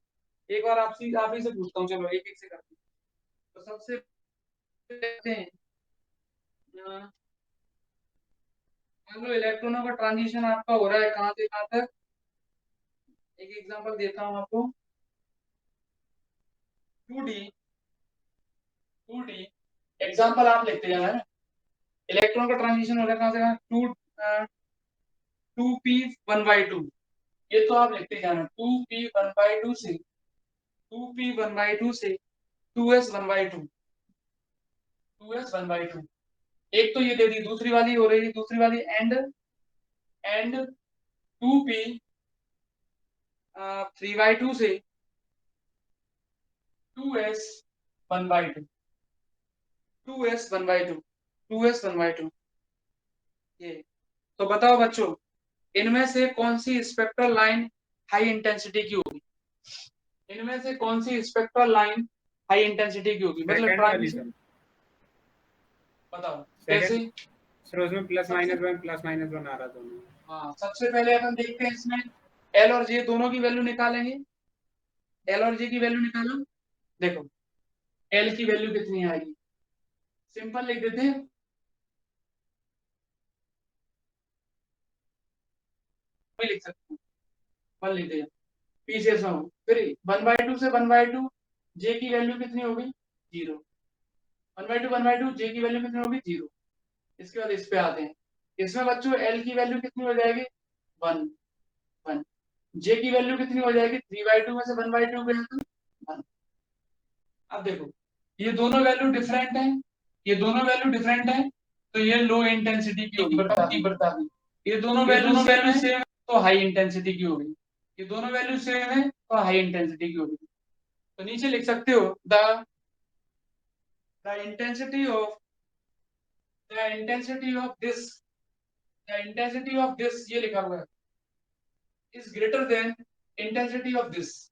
एक बार आपसे आप ही से पूछता हूँ, चलो एक एक से करते हैं। तो सबसे देखते हैं, मान लो इलेक्ट्रॉनों का ट्रांजिशन आपका हो रहा है कहाँ से कहाँ तक। एक एग्जांपल देता हूँ आपको। 2D 2D एग्जांपल आप लिखते जाना है। इलेक्ट्रॉन का ट्रांजिशन हो रहा है कहाँ से कहाँ, 2p1/2, ये तो आप लिखते जाना। 2p1/2 से 2p1/2 से 2s1/2, 2s1/2। एक तो ये दे दी, दूसरी वाली हो रही है, दूसरी वाली एंड 2p3/2 से 2s1/2, 2s1/2, 2s1/2। ये तो बताओ बच्चों, इनमें से कौन सी स्पेक्ट्रल लाइन हाई इंटेंसिटी की होगी? इनमें से कौन सी स्पेक्ट्रल लाइन हाई इंटेंसिटी की होगी? मतलब सेकंड वाली ट्रांजिशन। सर, बताओ कैसे? सर उसमें प्लस माइनस वन आ रहा दोनों। हाँ, सबसे पहले अपन देखते हैं इसमें एल और जे दोनों की वैल्यू निकालेंगे। एल और जे की वैल्यू निकालो। देखो एल की वैल्यू कितनी आएगी, सिंपल लिख देते हैं, 1 लिख सकते हैं, 1 लिख दें, पीछे से फिर 1/2 से 1/2 जे की वैल्यू कितनी होगी? 0। 1/2 जे की वैल्यू कितनी होगी? 0। इसके बाद इस पे आते हैं। इसमें बच्चों एल की वैल्यू कितनी हो जाएगी? 1 1। जे की वैल्यू कितनी हो जाएगी? 3/2 में से 1/2 गया तो 1। अब देखो ये दोनों वैल्यू डिफरेंट है, ये दोनों वैल्यू डिफरेंट है, तो ये लो इंटेंसिटी की होगी, कम तीव्रता की। ये दोनों वैल्यू सेम है तो हाई इंटेंसिटी की होगी। ये दोनों वैल्यू सेम है तो हाई इंटेंसिटी की होगी। तो नीचे लिख सकते हो the intensity of the intensity of this the intensity of this, ये लिखा हुआ है, is greater than intensity of this.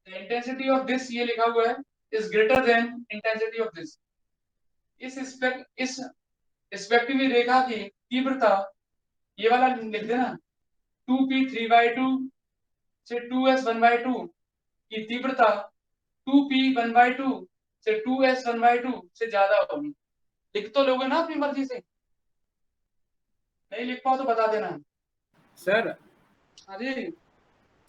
The intensity of this, ये लिखा हुआ है, is greater than intensity of this. इस स्पेक्ट्रमी रेखा की तीव्रता, ये वाला लिख देना, 2p3/2 से 2s1/2 की तीव्रता 2p1/2 से 2s1/2 से ज्यादा होगी। लिख तो लोगे ना अपनी मर्जी से, नहीं लिख पाओ तो बता देना। सर हाँ जी।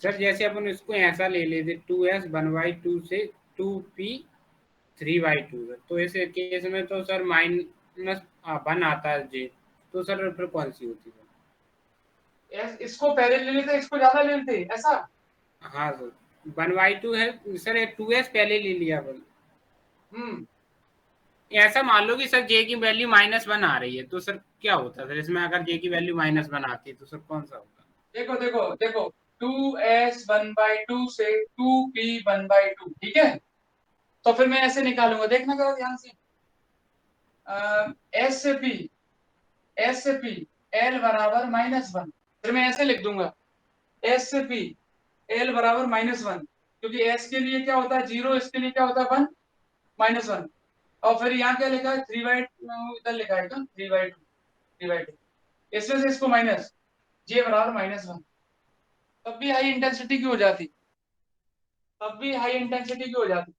सर जैसे अपन इसको ऐसा ले लेते 2s1/2 से 2p3/2, तो इस केस में तो सर -1 आता है जी, तो सर फिर कौन सी होती है? इसको पहले ले लेते, इसको ज्यादा ले लेते, ऐसा? हाँ सर। 1/2 है सर, ये 2s पहले ले लिया अपन। हम्म ऐसा मान लो कि सर जे की वैल्यू -1 आ रही है, तो सर क्या होता सर इसमें, अगर जे की वैल्यू -1 आती है तो सर कौन सा होगा? देखो देखो देखो, 2s 1/2 से 2p 1/2, ठीक है। तो फिर मैं ऐसे निकालूंगा, देखना करो ध्यान से। एस से पी, एस से पी, एल बराबर -1। फिर मैं ऐसे लिख दूंगा, एस से पी, एल बराबर -1, क्योंकि एस के लिए क्या होता है 0, इसके लिए क्या होता है 1, -1। और फिर यहाँ क्या लिखा है 3/2, इधर लिखा है 3/2, 3/2, इसमें से इसको माइनस, जे बराबर -1। तब भी हाई इंटेंसिटी की हो जाती, तब भी हाई इंटेंसिटी की हो जाती।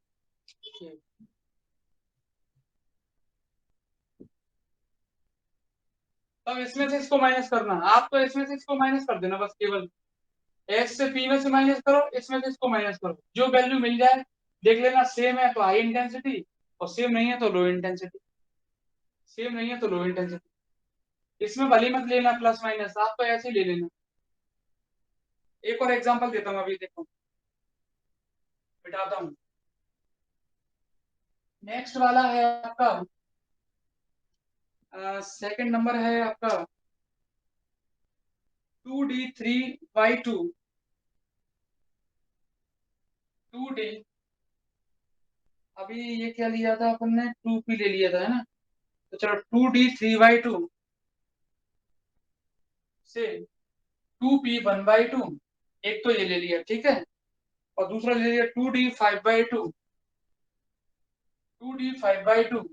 तब इसमें से इसको माइनस करना, आप तो इसमें से इसको माइनस कर देना बस, केवल एस से पी में से माइनस करो, इसमें से इसको माइनस करो, जो वैल्यू मिल जाए देख लेना, सेम है तो हाई इंटेंसिटी, और सेम नहीं है तो लो इंटेंसिटी, सेम नहीं है तो लो इंटेंसिटी। इसमें भली मत लेना प्लस माइनस, आप तो ऐसे ही ले लेना। एक और एग्जांपल देता हूँ, अभी देखो बिठाता हूँ। नेक्स्ट वाला है आपका सेकंड नंबर है आपका 2d3/2, 2d, अभी ये क्या लिया था अपन ने, 2p ले लिया था, है ना। तो चलो 2d3/2 से 2p 1/2, एक तो ये ले लिया, ठीक है। और दूसरा ले लिया 2d5/2, 2d5/2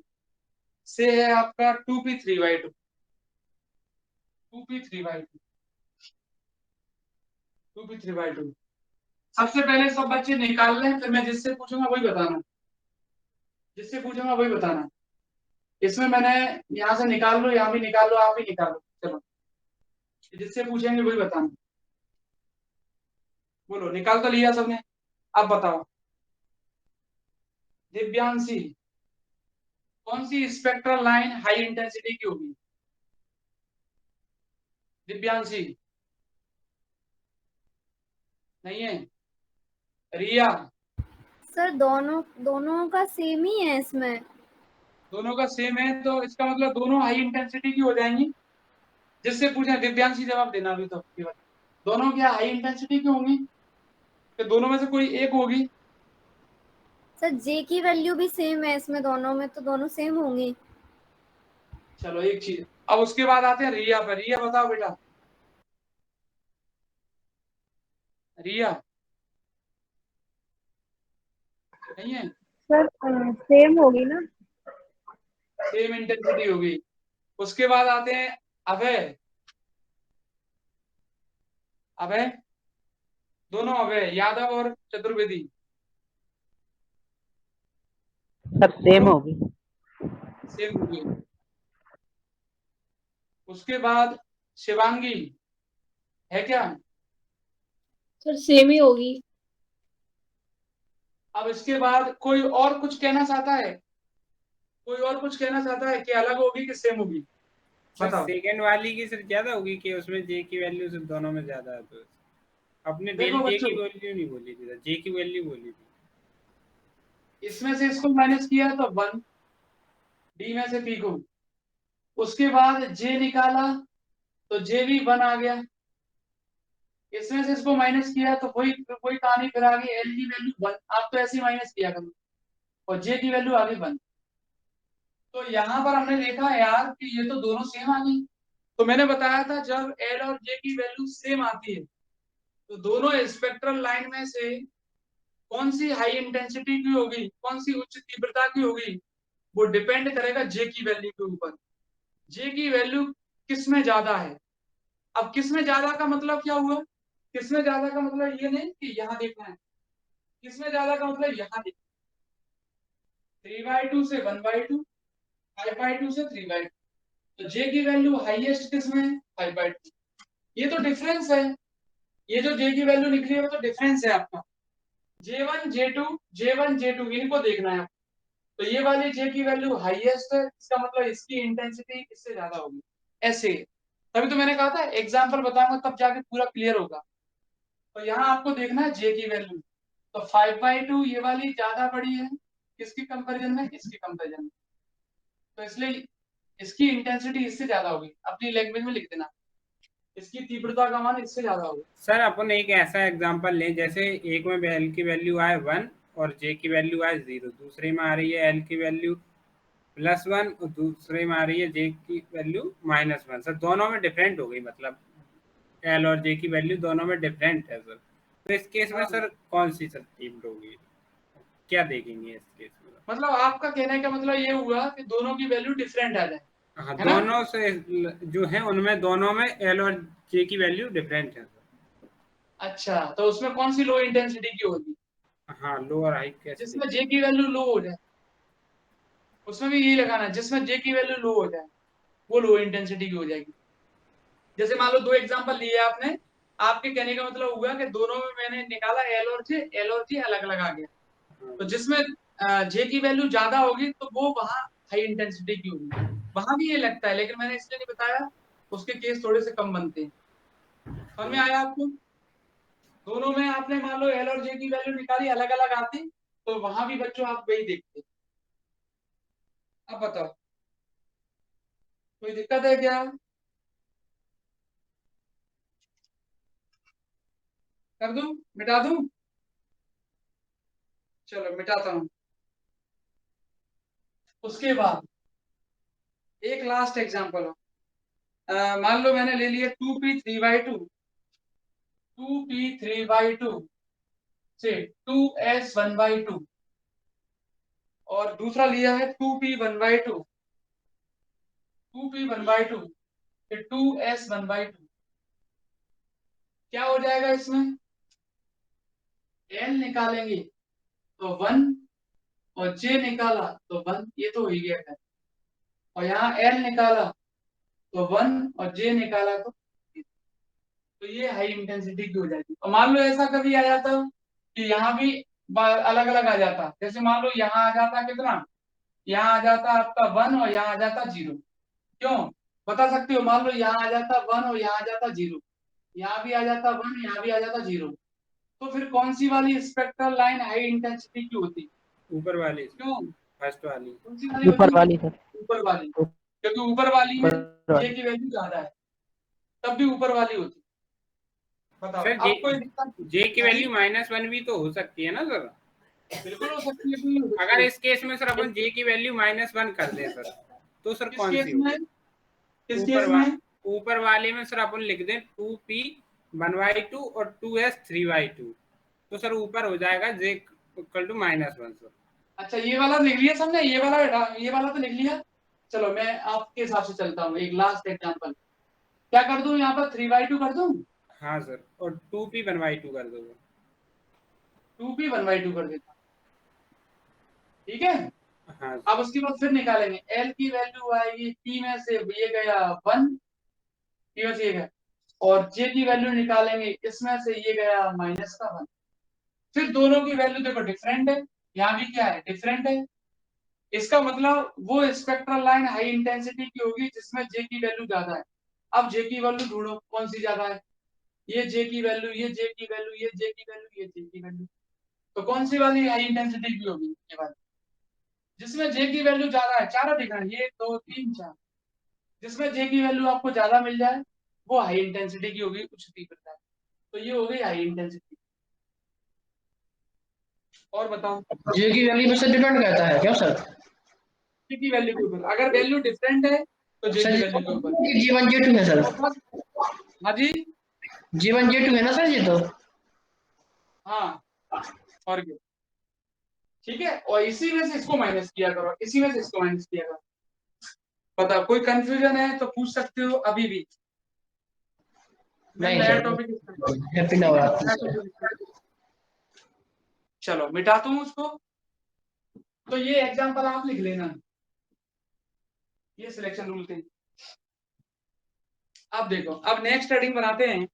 से है आपका 2p3/2, 2p3/2, 2p3/2। सबसे पहले सब बच्चे निकाल लें, फिर मैं जिससे पूछूंगा वही बताना, जिससे पूछूंगा वही बताना। इसमें मैंने यहाँ से निकाल लो, यहाँ भी निकाल लो, आप भी निकाल लो, चलो जिससे पूछेंगे वही बताना। बोलो, निकाल तो लिया सबने, अब बताओ दिव्यांशी, कौन सी स्पेक्ट्रल लाइन हाई इंटेंसिटी की होगी? दिव्यांशी नहीं है, रिया, सर दोनों दोनों का सेम ही है इसमें। दोनों का सेम है तो इसका मतलब दोनों हाई इंटेंसिटी की हो जाएंगी। जिससे पूछे दिव्यांशी जवाब देना भी, तो केवल दोनों क्या हाई इंटेंसिटी की होंगी, तो दोनों में से कोई एक होगी। सर जे की वैल्यू भी सेम है इसमें, दोनों में तो दोनों सेम होंगी। चलो एक चीज, अब उसके बाद आते हैं रिया पर। रिया बताओ बेटा, रिया नहीं है, सर सेम होगी ना। सेम इंटेंसिटी होगी। उसके बाद आते हैं अभय, अभय, दोनों अभय, यादव और चतुर्वेदी, सब सेम होगी। सेम होगी। उसके बाद शिवांगी है क्या? सर सेम ही होगी। अब इसके बाद कोई और कुछ कहना चाहता है, कोई और कुछ कहना चाहता है कि अलग होगी कि सेम होगी? सर बताओ। सेकंड वाली की सर ज्यादा होगी कि उसमें जे की वैल्यू सिर्फ दोनों में ज्यादा है, तो अपने देखो डेल जे बच्चों, की वैल्यू नहीं बोली थी सर, जे की वैल्यू बोली थी। इसमें से इसको माइनस किया तो 1, डी में से पी को, उसके बाद जे निकाला तो जे भी 1 आ गया। इसमें से इसको माइनस किया तो वही वही कहानी फिर आ गई, एल की वैल्यू 1, आप तो ऐसे ही माइनस किया करो, और जे की वैल्यू आ गई 1। तो यहाँ पर हमने देखा यार कि ये तो दोनों सेम आ गई। तो मैंने बताया था जब एल और जे की वैल्यू सेम आती है तो दोनों स्पेक्ट्रल लाइन में से कौन सी हाई इंटेंसिटी की होगी, कौन सी उच्च तीव्रता की होगी, वो डिपेंड करेगा जे की वैल्यू के ऊपर। जे की वैल्यू किस में ज्यादा है। अब किस में ज्यादा का मतलब क्या हुआ, किस में ज्यादा का मतलब ये नहीं कि यहाँ देखना है, किस में ज्यादा का मतलब यहाँ देखना, 3/2 से 1/2, 5/2 से 3/2। तो जे की वैल्यू हाईएस्ट किस में है, 5/2। ये तो डिफरेंस है, ये जो जे की वैल्यू निकली है वो तो डिफरेंस है आपका। J1 J2, J1 J2 इनको देखना है। तो ये वाली जे की वैल्यू हाईएस्ट है, इसका मतलब इसकी इंटेंसिटी इससे ज्यादा होगी, ऐसे। तभी तो मैंने कहा था एग्जांपल बताऊंगा तब जाके पूरा क्लियर होगा। तो यहाँ आपको देखना है जे की वैल्यू, तो 5/2 ये वाली ज्यादा बड़ी है किसकी कंपैरिजन में, इसकी कंपैरिजन में, तो इसलिए इसकी इंटेंसिटी इससे ज्यादा होगी। अपनी लैंग्वेज में लिख देना, इसकी तीव्रता का मान इससे ज्यादा होगा। सर अपन एक ऐसा एग्जांपल लें, जैसे एक में एल की वैल्यू आए 1 और जे की वैल्यू आए 0, दूसरे में आ रही है एल की वैल्यू +1 और दूसरे में आ रही है जे की वैल्यू -1। सर दोनों में डिफरेंट हो गई, मतलब एल और जे की वैल्यू दोनों में डिफरेंट है सर। तो इस केस में सर कौन सी सर तीव्र होगी, क्या देखेंगे इस केस में? मतलब आपका कहने का मतलब ये हुआ कि दोनों की वैल्यू डिफरेंट आ जाए। हाँ, है ना? दोनों से जो है उनमें दोनों में एल और जे की वैल्यू डिफरेंट है सर। अच्छा, तो उसमें कौन सी लो इंटेंसिटी की होगी? हाँ, लो और हाई कैसे जिसमें जे की वैल्यू लो हो जाए, उसमें भी यही लगाना, जिसमें जे की वैल्यू लो हो जाए वो लो इंटेंसिटी की हो जाएगी। जैसे मान लो 2 एग्जांपल लिए आपने, आपके कहने का मतलब हुआ कि दोनों में मैंने निकाला एल और जे अलग अलग आ गया। तो जिसमें जे की वैल्यू ज्यादा होगी तो वो वहां हाई इंटेंसिटी की होगी। वहां भी ये लगता है, लेकिन मैंने इसलिए नहीं बताया, उसके केस थोड़े से कम बनते हैं। समझ में आया आपको? दोनों में आपने मान लो एल और जे की वैल्यू निकाली, अलग अलग आती, तो वहां भी बच्चों आप वही देखते। अब बताओ, कोई दिक्कत है क्या? कर दूं, मिटा दूं? चलो मिटाता हूं। उसके बाद एक लास्ट एग्जांपल हो, मान लो मैंने ले लिया 2p3/2, 2p3/2 से 2s1/2, और दूसरा लिया है 2p1/2, 2p1/2 से 2s1/2। क्या हो जाएगा इसमें? l निकालेंगे तो 1 और j निकाला तो 1, ये तो हो ही गया था। और यहाँ l निकाला तो 1 और j निकाला तो ये हाई इंटेंसिटी की हो जाती। और मान लो ऐसा कभी आ जाता कि यहाँ भी अलग अलग आ जाता, जैसे मान लो यहाँ आ जाता कितना, यहाँ आ जाता आपका 1 और यहाँ आ जाता 0। क्यों बता सकते हो? मान लो यहाँ आ जाता 1 और यहाँ आ जाता 0, यहाँ भी आ जाता 1, यहाँ भी आ जाता 0, तो फिर कौन सी वाली स्पेक्ट्रल लाइन हाई इंटेंसिटी की होती? ऊपर वाली, क्यों? फर्स्ट वाली। कौन सी वाली ऊपर होती? वाली सर, ऊपर वाली, क्योंकि ऊपर वाली में ऊपर जे वाली। की वैल्यू ज्यादा है, तब भी ऊपर वाली होती। बताओ सर अब कोई दिक्कत? जे की हाँ जी? वैल्यू -1 भी तो हो सकती है ना सर? बिल्कुल हो सकती है, क्यों नहीं हो सकती अगर है? इस केस में सर अपन जे की वैल्यू -1 कर दें सर, तो सर किस कौन केस सी में? होगी? किस ऊपर केस वा में? ऊपर वाले में सर अपन लिख दें 2p1/2 और 2s3/2, तो सर ऊपर हो जाएगा j = -1 सर। अच्छा, ये वाला लिख लिया सबने, ये वाला तो लिख लिया। चलो मैं आपके हिसाब से चलता हूँ, एक लास्ट एग्जांपल। क्या कर दूं यहाँ पर? 3/2 कर दूं? हाँ सर, और 2p1/2 कर दो। 2p1/2 कर देता हूं। ठीक है। हाँ अब उसके बाद फिर निकालेंगे, l की वैल्यू आएगी p में से ये गया 1, p में से ये गया, और j की वैल्यू निकालेंगे, इसमें से ये गया -1। फिर दोनों की वैल्यू देखो डिफरेंट है, यहाँ भी क्या है? डिफरेंट है। इसका मतलब वो स्पेक्ट्रल लाइन हाई इंटेंसिटी की होगी जिसमें जे की वैल्यू ज्यादा है। अब जे की वैल्यू ढूंढो कौन सी ज्यादा है। ये जे की वैल्यू, ये जे की वैल्यू, ये जे की वैल्यू, ये जे की वैल्यू, तो कौन सी वाली हाई इंटेंसिटी की होगी? ये वाली, जिसमें जे की वैल्यू ज्यादा है। चारों दिखा, 1 2 3 4, जिसमें जे की वैल्यू आपको ज्यादा मिल जाए वो हाई इंटेंसिटी की होगी, उच्च तीव्रता। तो ये हो गई हाई इंटेंसिटी। और बताओ, जे की वैल्यू पर से डिपेंड करता है क्या सर? जे की वैल्यू के ऊपर, अगर वैल्यू डिफरेंट है तो जे सर की वैल्यू के ऊपर। G1 G2 है सर, तो बस, हाँ जी, G1 G2 है ना सर ये तो? हाँ, और क्या? ठीक है, और इसी में से इसको माइनस किया करो, इसी में से इसको माइनस किया करो। बताओ, कोई कंफ्यूजन है तो पूछ सकते हो अभी भी। मैं नहीं नया सर, टॉपिक हैप्पी ठीक है, नवरात्रि नया सर। टॉपिक। चलो मिटाता हूँ उसको। तो ये एग्जांपल आप लिख लेना, ये सिलेक्शन रूल थे। अब देखो, अब नेक्स्ट हेडिंग बनाते हैं।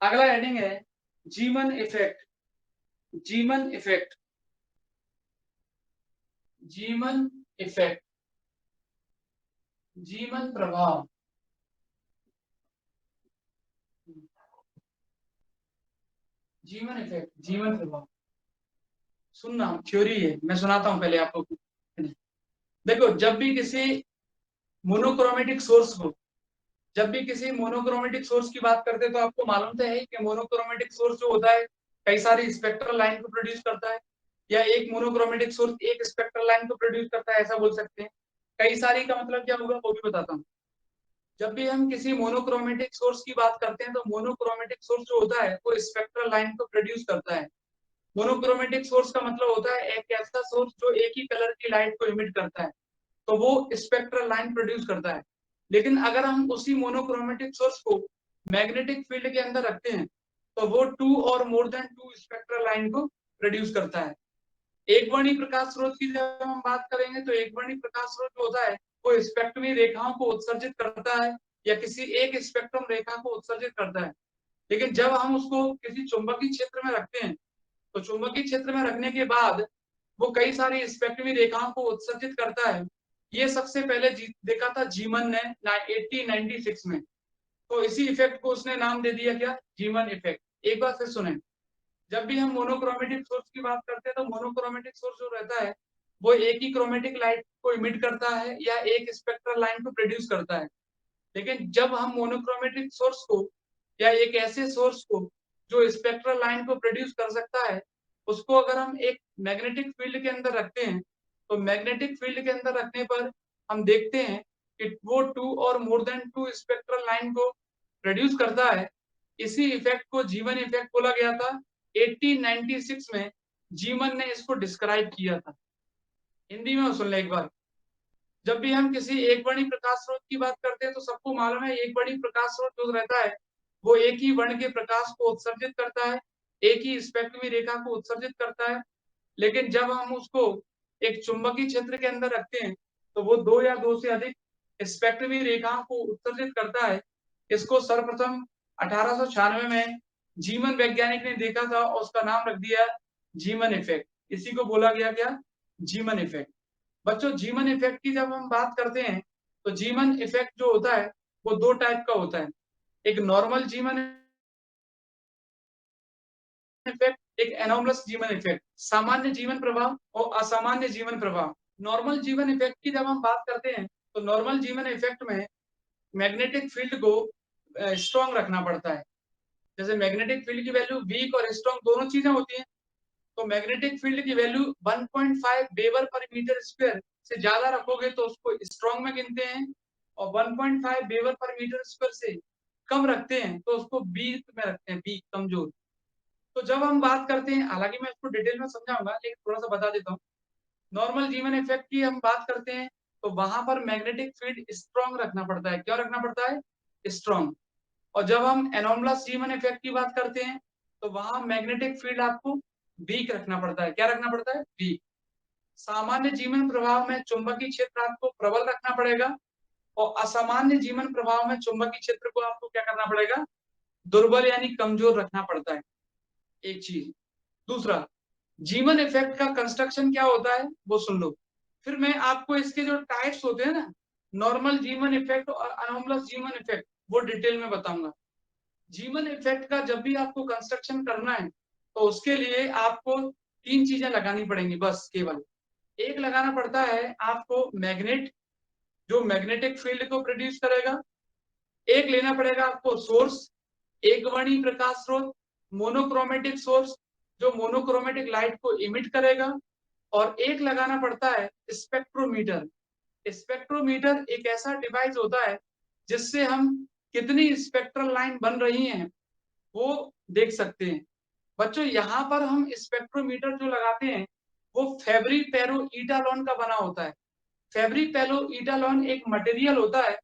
अगला हेडिंग है Zeeman effect. Zeeman effect, Zeeman effect, Zeeman प्रभाव। जीमन इफेक्ट, जीवन प्रभाव। सुनना, थ्योरी है, मैं सुनाता हूं पहले आपको। देखो, जब भी किसी मोनोक्रोमेटिक सोर्स की बात करते हैं तो आपको मालूम तो है कि मोनोक्रोमेटिक सोर्स जो होता है कई सारी स्पेक्ट्रल लाइन को प्रोड्यूस करता है, या एक मोनोक्रोमेटिक सोर्स एक स्पेक्ट्रल लाइन को प्रोड्यूस करता है, ऐसा बोल सकते हैं। कई सारी का मतलब क्या होगा वो भी बताता हूँ। जब भी हम किसी मोनोक्रोमेटिक सोर्स की बात करते हैं तो मोनोक्रोमेटिक सोर्स जो होता है वो स्पेक्ट्रल लाइन को प्रोड्यूस करता है। मोनोक्रोमेटिक सोर्स का मतलब होता है एक ऐसा सोर्स जो एक ही कलर की लाइट को इमिट करता है, तो वो स्पेक्ट्रल लाइन प्रोड्यूस करता है। लेकिन अगर हम उसी मोनोक्रोमेटिक सोर्स को मैग्नेटिक फील्ड के अंदर रखते हैं तो वो 2 और मोर देन 2 स्पेक्ट्रल लाइन को प्रोड्यूस करता है। एक वर्णी प्रकाश स्रोत की जब हम बात करेंगे तो एक वर्णी प्रकाश स्रोत जो होता है वो स्पेक्ट्रमी रेखाओं को उत्सर्जित करता है या किसी एक स्पेक्ट्रम रेखा को उत्सर्जित करता है। लेकिन जब हम उसको किसी चुंबकीय क्षेत्र में रखते हैं तो चुंबकीय क्षेत्र में रखने के बाद वो कई सारी स्पेक्ट्रमी रेखाओं को उत्सर्जित करता है। ये सबसे पहले देखा था जीमन ने 1896 में। तो इसी इफेक्ट को उसने नाम दे दिया क्या, जीमन इफेक्ट। एक बार फिर सुने, जब भी हम मोनोक्रोमेटिक सोर्स की बात करते हैं तो मोनोक्रोमेटिक सोर्स जो रहता है वो एक ही क्रोमेटिक लाइट को इमिट करता है या एक स्पेक्ट्रल लाइन को प्रोड्यूस करता है। लेकिन जब हम मोनोक्रोमेटिक सोर्स को या एक ऐसे सोर्स को जो स्पेक्ट्रल लाइन को प्रोड्यूस कर सकता है उसको अगर हम एक मैग्नेटिक फील्ड के अंदर रखते हैं तो मैग्नेटिक फील्ड के अंदर रखने पर हम देखते हैं कि वो 2 और मोर देन 2 स्पेक्ट्रल लाइन को प्रोड्यूस करता है। इसी इफेक्ट को जीमन इफेक्ट बोला गया था। 1896 में जीमन ने इसको डिस्क्राइब किया था। हिंदी में सुन ले एक बार। जब भी हम किसी एक वर्णी प्रकाश स्रोत की बात करते हैं तो सबको मालूम है एक वर्णी प्रकाश स्रोत जो रहता है वो एक ही वर्ण के प्रकाश को उत्सर्जित करता है, एक ही स्पेक्ट्रमी रेखा को उत्सर्जित करता है। लेकिन जब हम उसको एक चुंबकीय क्षेत्र के अंदर रखते हैं तो वो 2 या 2 से अधिक स्पेक्ट्रमी रेखाओं को उत्सर्जित करता है। इसको सर्वप्रथम 1896 में जीमन वैज्ञानिक ने देखा था और उसका नाम रख दिया जीमन इफेक्ट। इसी को बोला गया क्या, जीमन इफेक्ट। बच्चों, जीमन इफेक्ट की जब हम बात करते हैं तो जीमन इफेक्ट जो होता है वो 2 टाइप का होता है। एक नॉर्मल जीमन इफेक्ट, एक एनोमलस जीवन इफेक्ट, सामान्य जीवन प्रभाव और असामान्य जीवन प्रभाव। नॉर्मल जीवन इफेक्ट की जब हम बात करते हैं तो नॉर्मल जीवन इफेक्ट में मैग्नेटिक फील्ड को स्ट्रॉन्ग रखना पड़ता है। जैसे मैग्नेटिक फील्ड की वैल्यू वीक और स्ट्रॉन्ग दोनों चीजें होती हैं। तो मैग्नेटिक फील्ड की वैल्यू 1.5 वेबर पर मीटर स्क्वायर से ज्यादा रखोगे तो उसको स्ट्रॉन्ग में गिनते हैं, और 1.5 वेबर पर मीटर स्क्वायर से कम रखते हैं तो उसको वीक में रखते हैं, वीक, कमजोर। तो जब हम बात करते हैं, हालांकि मैं इसको डिटेल में समझाऊंगा लेकिन थोड़ा सा बता देता हूँ। नॉर्मल जीवन इफेक्ट की हम बात करते हैं तो वहां पर मैग्नेटिक फील्ड स्ट्रॉन्ग रखना पड़ता है। क्यों रखना पड़ता है, स्ट्रॉन्ग। और जब हम एनोमलस जीवन इफेक्ट की बात करते हैं तो वहां मैग्नेटिक फील्ड आपको वीक रखना पड़ता है। क्या रखना पड़ता है, वीक। सामान्य जीवन प्रभाव में चुंबकीय क्षेत्र आपको प्रबल रखना पड़ेगा और असामान्य जीवन प्रभाव में चुंबकीय क्षेत्र को आपको क्या करना पड़ेगा, दुर्बल यानी कमजोर रखना पड़ता है। एक चीज। दूसरा, जीवन इफेक्ट का कंस्ट्रक्शन क्या होता है वो सुन लो, फिर मैं आपको इसके जो टाइप्स होते हैं ना, नॉर्मल जीवन इफेक्ट और अनोमलस जीवन इफेक्ट, वो डिटेल में बताऊंगा। जीवन इफेक्ट का जब भी आपको कंस्ट्रक्शन करना है तो उसके लिए आपको 3 चीजें लगानी पड़ेंगी बस, केवल। एक लगाना पड़ता है आपको मैग्नेट, जो मैग्नेटिक फील्ड को प्रोड्यूस करेगा। एक लेना पड़ेगा आपको सोर्स, एक वर्णी प्रकाश स्रोत, मोनोक्रोमेटिक सोर्स, जो मोनोक्रोमेटिक लाइट को इमिट करेगा। और एक लगाना पड़ता है स्पेक्ट्रोमीटर। स्पेक्ट्रोमीटर एक ऐसा डिवाइस होता है जिससे हम कितनी स्पेक्ट्रल लाइन बन रही हैं वो देख सकते हैं। बच्चों, यहाँ पर हम स्पेक्ट्रोमीटर जो लगाते हैं वो फेब्री पेरो इटालॉन का बना होता है। फेब्री पेरो इटालॉन एक मटेरियल होता है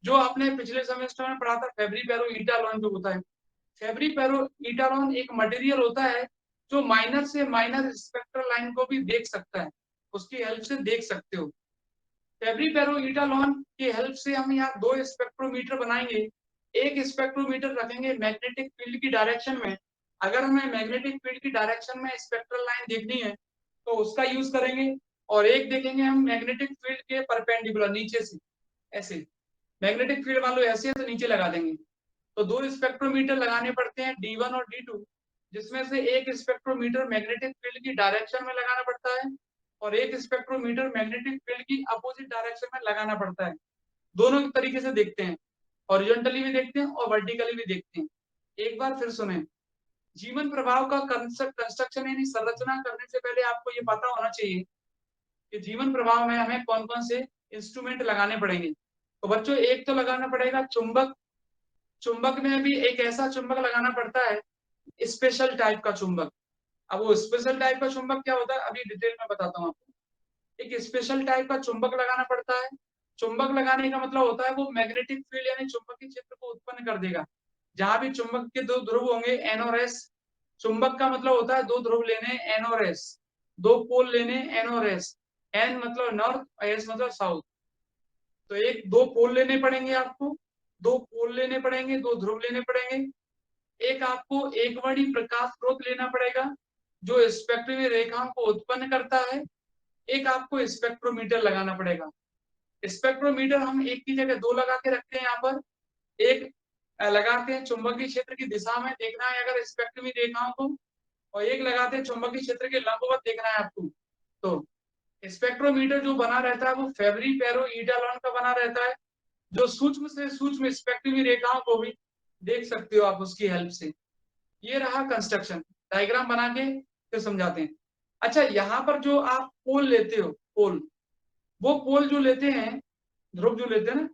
जो आपने पिछले सेमेस्टर में पढ़ा था। फेब्री पेरो इटालॉन जो होता है, फेब्री पेरो इटालॉन एक मटेरियल होता है जो माइनर से माइनर स्पेक्ट्रल लाइन को भी देख सकता है, उसकी हेल्प से देख सकते हो। फेब्री पेरो इटालॉन की हेल्प से हम यहाँ 2 स्पेक्ट्रोमीटर बनाएंगे। एक स्पेक्ट्रोमीटर रखेंगे मैग्नेटिक फील्ड की डायरेक्शन में। अगर हमें मैग्नेटिक फील्ड की डायरेक्शन में स्पेक्ट्रल लाइन देखनी है तो उसका यूज करेंगे, और एक देखेंगे हम मैग्नेटिक फील्ड के परपेंडिकुलर, नीचे से ऐसे। मैग्नेटिक फील्ड मान लो ऐसे है तो नीचे लगा देंगे। तो 2 स्पेक्ट्रोमीटर लगाने पड़ते हैं, D1 और D2। जिसमें से एक स्पेक्ट्रोमीटर मैग्नेटिक फील्ड की डायरेक्शन में लगाना पड़ता है और एक स्पेक्ट्रोमीटर मैग्नेटिक फील्ड की अपोजिट डायरेक्शन में लगाना पड़ता है। दोनों तरीके से देखते हैं, हॉरिजॉन्टली भी देखते हैं और वर्टिकली भी देखते हैं। एक बार फिर सुने, जीवन प्रभाव का कंस्ट्रक्शन यानी संरचना करने से पहले आपको ये पता होना चाहिए कि जीवन प्रभाव में हमें कौन कौन से इंस्ट्रूमेंट लगाने पड़ेंगे। तो बच्चों, एक तो लगाना पड़ेगा चुंबक। चुंबक में भी एक ऐसा चुंबक लगाना पड़ता है, स्पेशल टाइप का चुंबक। अब वो स्पेशल टाइप का चुंबक क्या होता है अभी डिटेल में बताता हूँ आपको। एक स्पेशल टाइप का चुंबक लगाना पड़ता है। चुंबक लगाने का मतलब होता है वो मैग्नेटिक फील्ड यानी चुंबकीय क्षेत्र को उत्पन्न कर देगा। जहां भी चुंबक के दो ध्रुव होंगे एन और एस, चुंबक का मतलब होता है दो ध्रुव लेने एन और एस, दो पोल लेने एन और एस। एन मतलब नॉर्थ, एस मतलब साउथ। तो एक दो पोल लेने पड़ेंगे आपको, दो पोल लेने पड़ेंगे, दो ध्रुव लेने पड़ेंगे। एक आपको एक वर्णी प्रकाश स्रोत लेना पड़ेगा जो स्पेक्ट्रमी रेखाओं को उत्पन्न करता है। एक आपको स्पेक्ट्रोमीटर लगाना पड़ेगा। स्पेक्ट्रोमीटर हम एक की जगह दो लगा के रखते हैं यहाँ पर। एक लगाते हैं चुंबकीय क्षेत्र की दिशा में देखना है अगर स्पेक्ट्रमी रेखाओं को, और एक लगाते हैं चुंबकीय क्षेत्र के लंबवत देखना है आपको। तो स्पेक्ट्रोमीटर जो बना रहता है वो फेबरी पेरो ईटालॉन का बना रहता है, जो सूक्ष्म से सूक्ष्म स्पेक्ट्रमी रेखाओं को भी देख सकते हो आप उसकी हेल्प से। ये रहा कंस्ट्रक्शन, डायग्राम बना के फिर समझाते हैं। अच्छा, यहाँ पर जो आप पोल लेते हो, पोल, वो पोल जो लेते हैं, ध्रुव जो लेते हैं ना,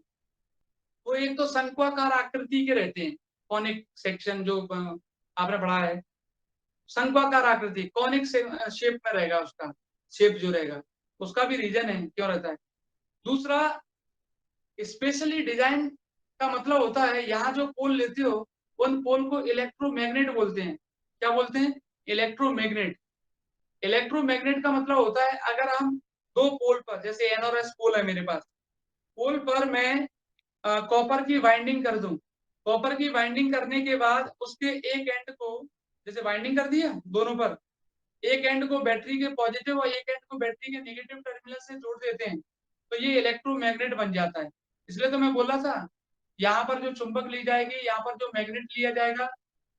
वो एक तो शंक्वाकार आकृति के रहते हैं। कॉनिक सेक्शन जो आपने पढ़ा है, शंक्वाकार आकृति कॉनिक शेप में रहेगा, उसका शेप जो रहेगा उसका भी रीजन है क्यों रहता है। दूसरा, स्पेशली डिजाइन का मतलब होता है यहाँ जो पोल लेते हो उन पोल को इलेक्ट्रोमैग्नेट बोलते हैं। क्या बोलते हैं? इलेक्ट्रोमैग्नेट। इलेक्ट्रोमैग्नेट का मतलब होता है अगर हम दो पोल पर, जैसे एन और एस पोल है मेरे पास, पोल पर मैं कॉपर की वाइंडिंग कर दूं। कॉपर की वाइंडिंग करने के बाद उसके एक एंड को, जैसे वाइंडिंग कर दिया दोनों पर, एक एंड को बैटरी के पॉजिटिव और एक एंड को बैटरी के नेगेटिव टर्मिनल से जोड़ देते हैं, तो ये इलेक्ट्रोमैग्नेट बन जाता है। इसलिए तो मैं बोला था यहाँ पर जो चुंबक ली जाएगी, यहाँ पर जो मैग्नेट लिया जाएगा,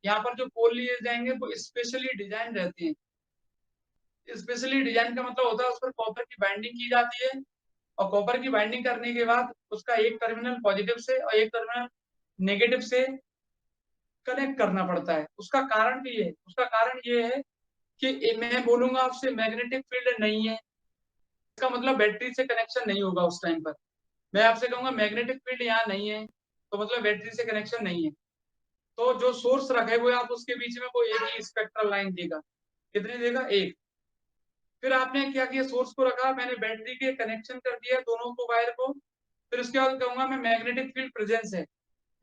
यहाँ पर जो पोल लिए जाएंगे वो स्पेशली डिजाइन रहते हैं। स्पेशली डिजाइन का मतलब होता है उस पर कॉपर की बाइंडिंग की जाती है और कॉपर की बाइंडिंग करने के बाद उसका एक टर्मिनल पॉजिटिव से और एक टर्मिनल नेगेटिव से कनेक्ट करना पड़ता है। उसका कारण भी है, उसका कारण ये है कि मैं बोलूंगा आपसे मैग्नेटिक फील्ड नहीं है, इसका मतलब बैटरी से कनेक्शन नहीं होगा उस टाइम पर। मैं आपसे कहूंगा मैग्नेटिक फील्ड यहाँ नहीं है, तो मतलब बैटरी से कनेक्शन नहीं है। तो जो सोर्स रखे हुए आप उसके बीच में वो एक ही स्पेक्ट्रल लाइन देगा। कितनी देगा? एक। फिर आपने क्या किया, सोर्स को रखा, मैंने बैटरी के कनेक्शन कर दिया दोनों को, वायर को। फिर उसके बाद कहूंगा मैं मैग्नेटिक फील्ड प्रेजेंस है।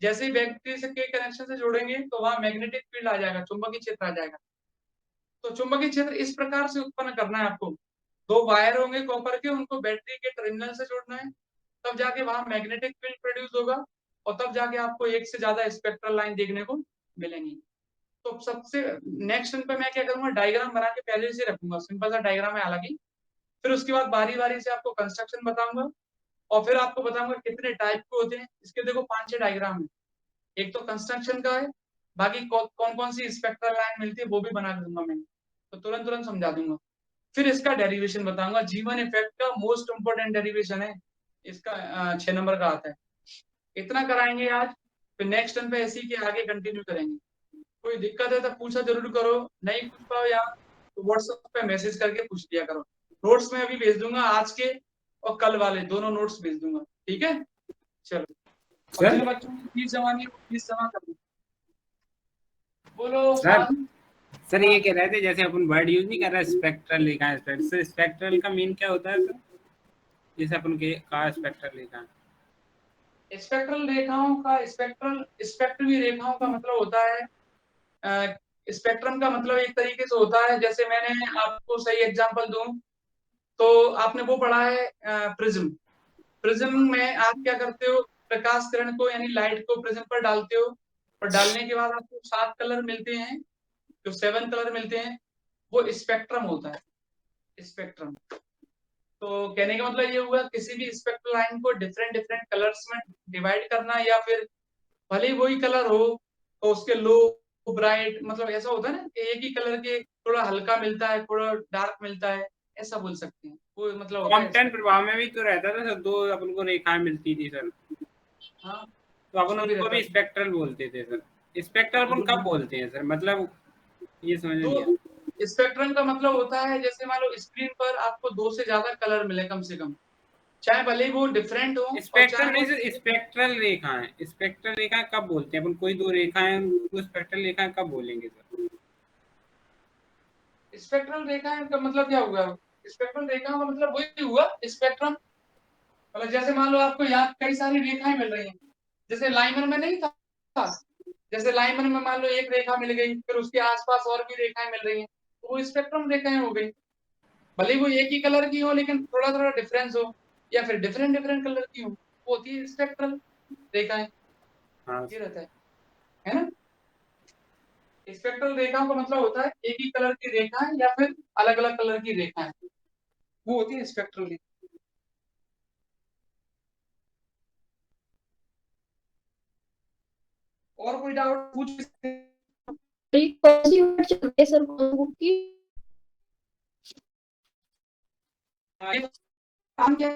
जैसे ही बैटरी से के कनेक्शन से जोड़ेंगे तो वहां मैग्नेटिक फील्ड आ जाएगा, चुंबकीय क्षेत्र आ जाएगा। तो चुंबकीय क्षेत्र इस प्रकार से उत्पन्न करना है आपको। दो वायर होंगे कॉपर के, उनको बैटरी के टर्मिनल से जोड़ना है, तब जाके वहां मैग्नेटिक फील्ड प्रोड्यूस होगा और तब जाके आपको एक से ज्यादा स्पेक्ट्रल लाइन देखने को मिलेंगी। तो सबसे नेक्स्ट पे मैं क्या करूंगा, डायग्राम बना के पहले से रखूंगा, सिंपल सा डायग्राम है हालांकि। फिर उसके बाद बारी बारी से आपको कंस्ट्रक्शन बताऊंगा और फिर आपको बताऊंगा कितने टाइप के होते हैं। इसके देखो 5-6 डायग्राम है। एक तो कंस्ट्रक्शन का है, बाकी कौन कौन सी स्पेक्ट्रल लाइन मिलती है वो भी बना के दूंगा मैं, तो तुरंत तुरंत समझा दूंगा। फिर इसका डेरिवेशन बताऊंगा, जीवन इफेक्ट का मोस्ट इंपोर्टेंट डेरिवेशन है इसका, 6 नंबर का आता है। इतना कराएंगे आज, फिर नेक्स्ट टर्म पे ऐसी के आगे कंटिन्यू करेंगे। कोई दिक्कत है तो पूछा जरूर करो, नहीं पूछ पाओ यार तो व्हाट्सएप पे मैसेज करके पूछ लिया करो। नोट्स में अभी भेज दूंगा, आज के और कल वाले दोनों नोट्स भेज दूंगा, ठीक है? चलो, और जिन बच्चों की फीस जमा नहीं है वो फीस जमा कर दो। बोलो सर ये कह रहे थे जैसे अपन वर्ड यूज नहीं कर रहे स्पेक्ट्रल लिखा है, स्पेक्ट्रल का मीन क्या होता है सर? जैसे अपन के कहा स्पेक्ट्रल लिखा है, स्पेक्ट्रल रेखाओं का, स्पेक्ट्रमी रेखाओं का मतलब होता है, स्पेक्ट्रम का मतलब एक तरीके से होता है, जैसे मैंने आपको सही एग्जांपल दूं तो आपने वो पढ़ा है प्रिज्म। प्रिज्म में आप क्या करते हो, प्रकाश किरण को यानी लाइट को प्रिज्म पर डालते हो और डालने के बाद आपको 7 कलर मिलते हैं, जो 7 कलर मिलते हैं वो स्पेक्ट्रम होता है, स्पेक्ट्रम। तो कहने का मतलब ये हुआ किसी भी स्पेक्ट्रल लाइन को डिफरेंट डिफरेंट कलर्स में डिवाइड करना, या फिर भले ही वही कलर हो तो उसके लो ब्राइट, मतलब ऐसा होता है ना कि एक ही कलर के थोड़ा हल्का मिलता है, थोड़ा डार्क मिलता है, ऐसा बोल सकते हैं। वो मतलब होता है कॉम्पटेंट प्रभाव में भी तो रहता था सर, 2 अपन को रेखाएं मिलती थी सर, हाँ, तो अपन उसमें भी उनको रहता भी है। स्पेक्ट्रल बोलते थे सर। स्पेक्ट्रल अपन कब बोलते हैं सर, मतलब ये समझ नहीं आया। तो स्पेक्ट्रम का मतलब होता है जैसे मान लो स्क्रीन पर आपको 2 से ज्यादा कलर मिले कम से कम, चाहे भले ही वो डिफरेंट हो और स्पेक्ट्रल चाहे नहीं वो सर, स्पेक्ट्रल रेखाएं, स्पेक्ट्रल रेखाएं कब बोलते हैं अपन, कोई 2 रेखाएं उनको स्पेक्ट्रल रेखाएं कब बोलेंगे सर? स्पेक्ट्रल रेखाएं का मतलब क्या हुआ? स्पेक्ट्रल रेखाओं का मतलब वही हुआ स्पेक्ट्रम, मतलब जैसे मान लो आपको यहाँ कई सारी रेखाएं मिल रही हैं, जैसे लाइनर में नहीं था, जैसे लाइनर में मान लो एक रेखा मिल गई, फिर उसके आसपास और भी रेखाएं मिल रही हैं, तो वो स्पेक्ट्रम रेखाएं हो गई। भले ही वो एक ही कलर की हो लेकिन थोड़ा थोड़ा डिफरेंस हो, या फिर डिफरेंट डिफरेंट कलर की हो, वो होती है स्पेक्ट्रल रेखाएं। हाँ ये रहता है ना? स्पेक्ट्रल रेखाओं का मतलब होता है एक ही कलर की रेखाएं या फिर अलग अलग कलर की रेखाएं, वो होती है स्पेक्ट्रल रेखा। और कोई डाउट पूछ सकते हैं? ये कौन सी यूनिट चल रही है सर बुक की? काम क्या